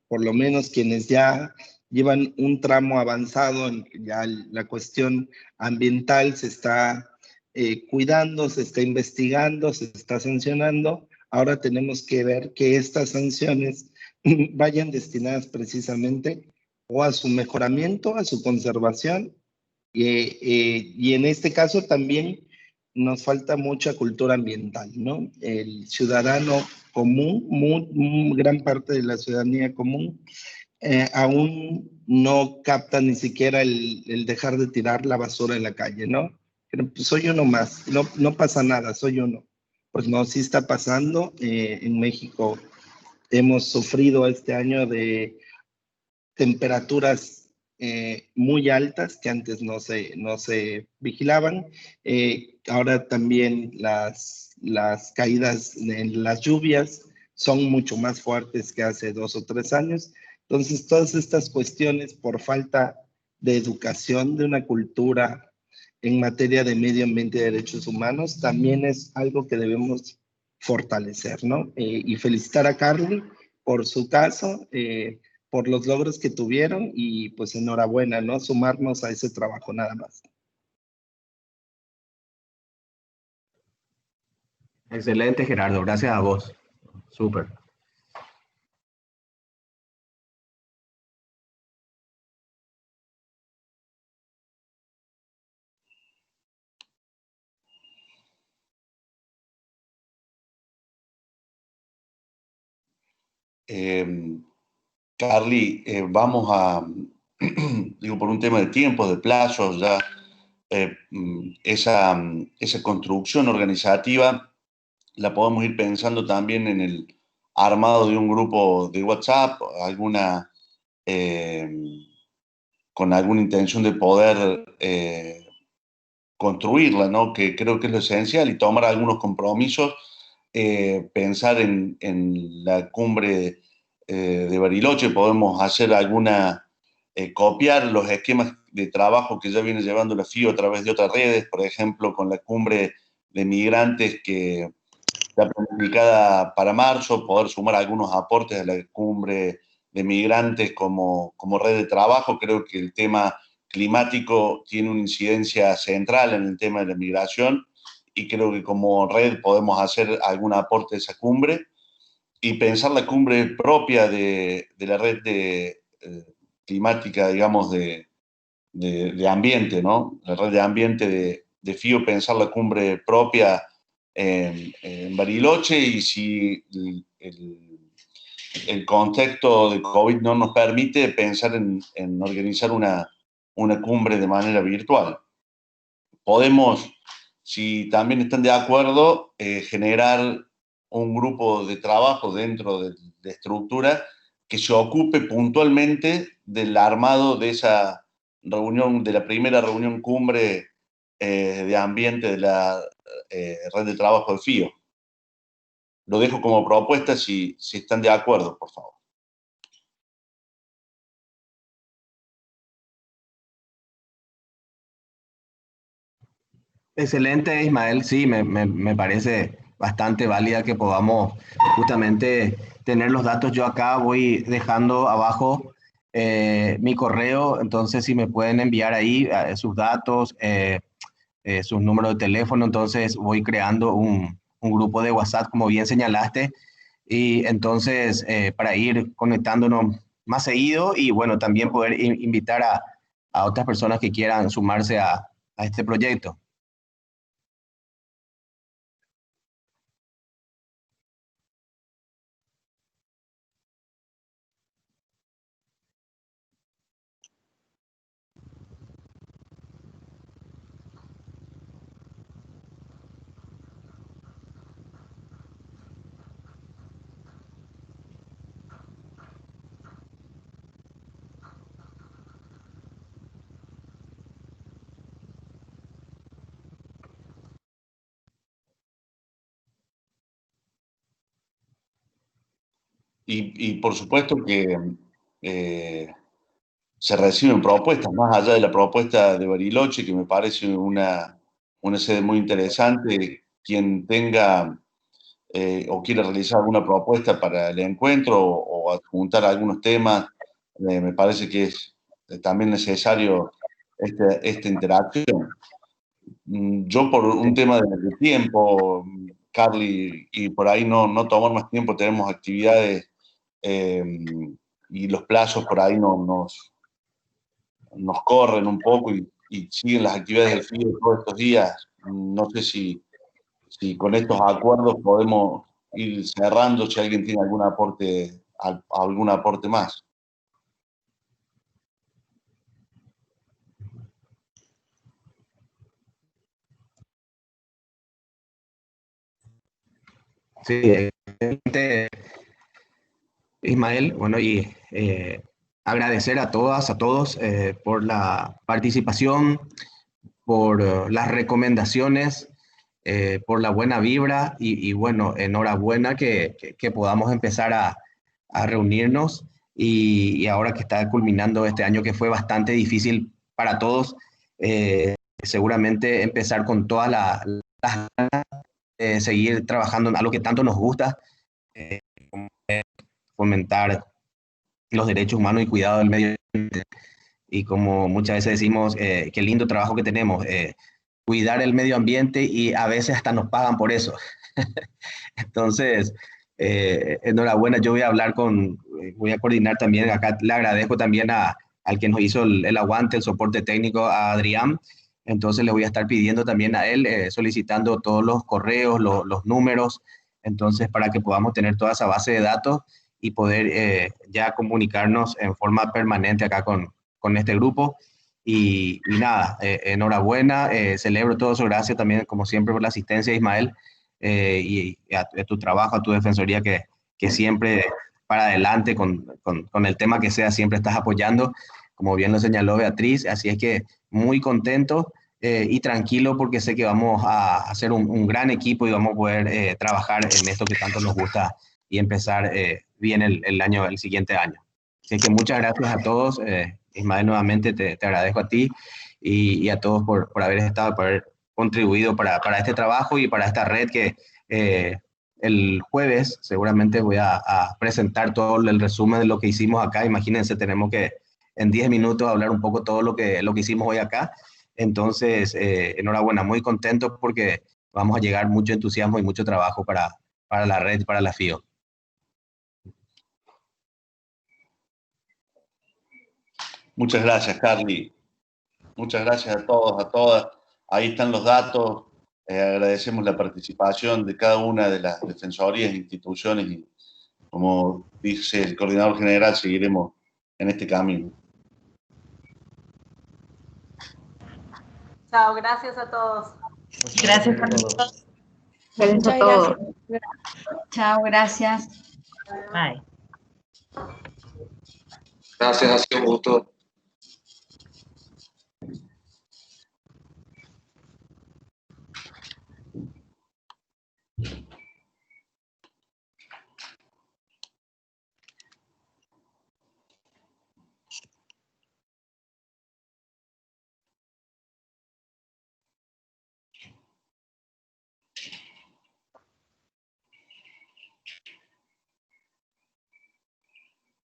por lo menos quienes ya llevan un tramo avanzado en que ya la cuestión ambiental se está cuidando, se está investigando, se está sancionando, ahora tenemos que ver que estas sanciones vayan destinadas precisamente o a su mejoramiento, a su conservación, y en este caso también nos falta mucha cultura ambiental, ¿no? El ciudadano común, gran parte de la ciudadanía común, aún no capta ni siquiera el dejar de tirar la basura en la calle, ¿no? Pero pues, soy uno más, no pasa nada, soy uno. Pues no, sí está pasando. En México hemos sufrido este año de temperaturas muy altas que antes no se vigilaban. Ahora también las caídas en las lluvias son mucho más fuertes que hace 2 o 3 años. Entonces, todas estas cuestiones por falta de educación, de una cultura en materia de medio ambiente y derechos humanos, también es algo que debemos fortalecer, ¿no? Y felicitar a Carly por su caso, por los logros que tuvieron y pues enhorabuena, ¿no? Sumarnos a ese trabajo nada más. Excelente, Gerardo. Gracias a vos. Súper. Carly, vamos a, digo, por un tema de tiempo, de plazos, ya esa construcción organizativa la podemos ir pensando también en el armado de un grupo de WhatsApp, con alguna intención de poder construirla, ¿no? Que creo que es lo esencial, y tomar algunos compromisos, pensar en la cumbre de Bariloche, podemos hacer copiar los esquemas de trabajo que ya viene llevando la FIO a través de otras redes, por ejemplo, con la cumbre de migrantes que está planificada para marzo, poder sumar algunos aportes a la cumbre de migrantes como red de trabajo. Creo que el tema climático tiene una incidencia central en el tema de la migración, y creo que como red podemos hacer algún aporte a esa cumbre y pensar la cumbre propia de la red climática, digamos, de ambiente, ¿no? La red de ambiente de FIO, pensar la cumbre propia en Bariloche, y si el contexto de COVID no nos permite, pensar en organizar una cumbre de manera virtual. Podemos, si también están de acuerdo, generar un grupo de trabajo dentro de estructura que se ocupe puntualmente del armado de esa reunión, de la primera reunión cumbre de ambiente de la red de trabajo de FIO. Lo dejo como propuesta si están de acuerdo, por favor. Excelente, Ismael. Sí, me parece bastante válida que podamos justamente tener los datos. Yo acá voy dejando abajo mi correo, entonces si me pueden enviar ahí sus datos, sus números de teléfono, entonces voy creando un grupo de WhatsApp, como bien señalaste, y entonces para ir conectándonos más seguido y bueno, también poder invitar a otras personas que quieran sumarse a este proyecto. Y por supuesto que se reciben propuestas, más allá de la propuesta de Bariloche, que me parece una sede muy interesante. Quien tenga o quiera realizar alguna propuesta para el encuentro o adjuntar algunos temas, me parece que es también necesario esta interacción. Yo por un tema de tiempo, Carly, y por ahí no tomar más tiempo, tenemos actividades y los plazos por ahí nos corren un poco y siguen las actividades del FIO todos estos días. No sé si con estos acuerdos podemos ir cerrando, si alguien tiene algún aporte más. Sí, Ismael, bueno, y agradecer a todas, a todos por la participación, por las recomendaciones, por la buena vibra y bueno, enhorabuena que podamos empezar a reunirnos y ahora que está culminando este año que fue bastante difícil para todos, seguramente empezar con todas las ganas de seguir trabajando en algo que tanto nos gusta, fomentar los derechos humanos y cuidado del medio ambiente. Y como muchas veces decimos, qué lindo trabajo que tenemos, cuidar el medio ambiente y a veces hasta nos pagan por eso. Entonces, enhorabuena, yo voy a hablar voy a coordinar también, acá le agradezco también al que nos hizo el aguante, el soporte técnico, a Adrián. Entonces le voy a estar pidiendo también a él, solicitando todos los correos, los números, entonces para que podamos tener toda esa base de datos y poder ya comunicarnos en forma permanente acá con este grupo. Y nada, enhorabuena, celebro todo eso, gracias también como siempre por la asistencia, Ismael, y a tu trabajo, a tu defensoría que siempre para adelante con el tema que sea, siempre estás apoyando, como bien lo señaló Beatriz, así es que muy contento y tranquilo porque sé que vamos a hacer un gran equipo y vamos a poder trabajar en esto que tanto nos gusta y empezar bien el siguiente año. Así que muchas gracias a todos. Ismael, nuevamente te agradezco a ti y a todos por haber estado, por haber contribuido para este trabajo y para esta red que el jueves seguramente voy a presentar todo el resumen de lo que hicimos acá. Imagínense, tenemos que en 10 minutos hablar un poco todo lo que hicimos hoy acá. Entonces, enhorabuena, muy contento porque vamos a llegar mucho entusiasmo y mucho trabajo para la red, para la FIO. Muchas gracias, Carly. Muchas gracias a todos, a todas. Ahí están los datos. Agradecemos la participación de cada una de las defensorías e instituciones y, como dice el coordinador general, seguiremos en este camino. Chao, gracias a todos. Gracias a todos. Gracias a todos. Chao, gracias. Bye. Gracias, ha sido un gusto.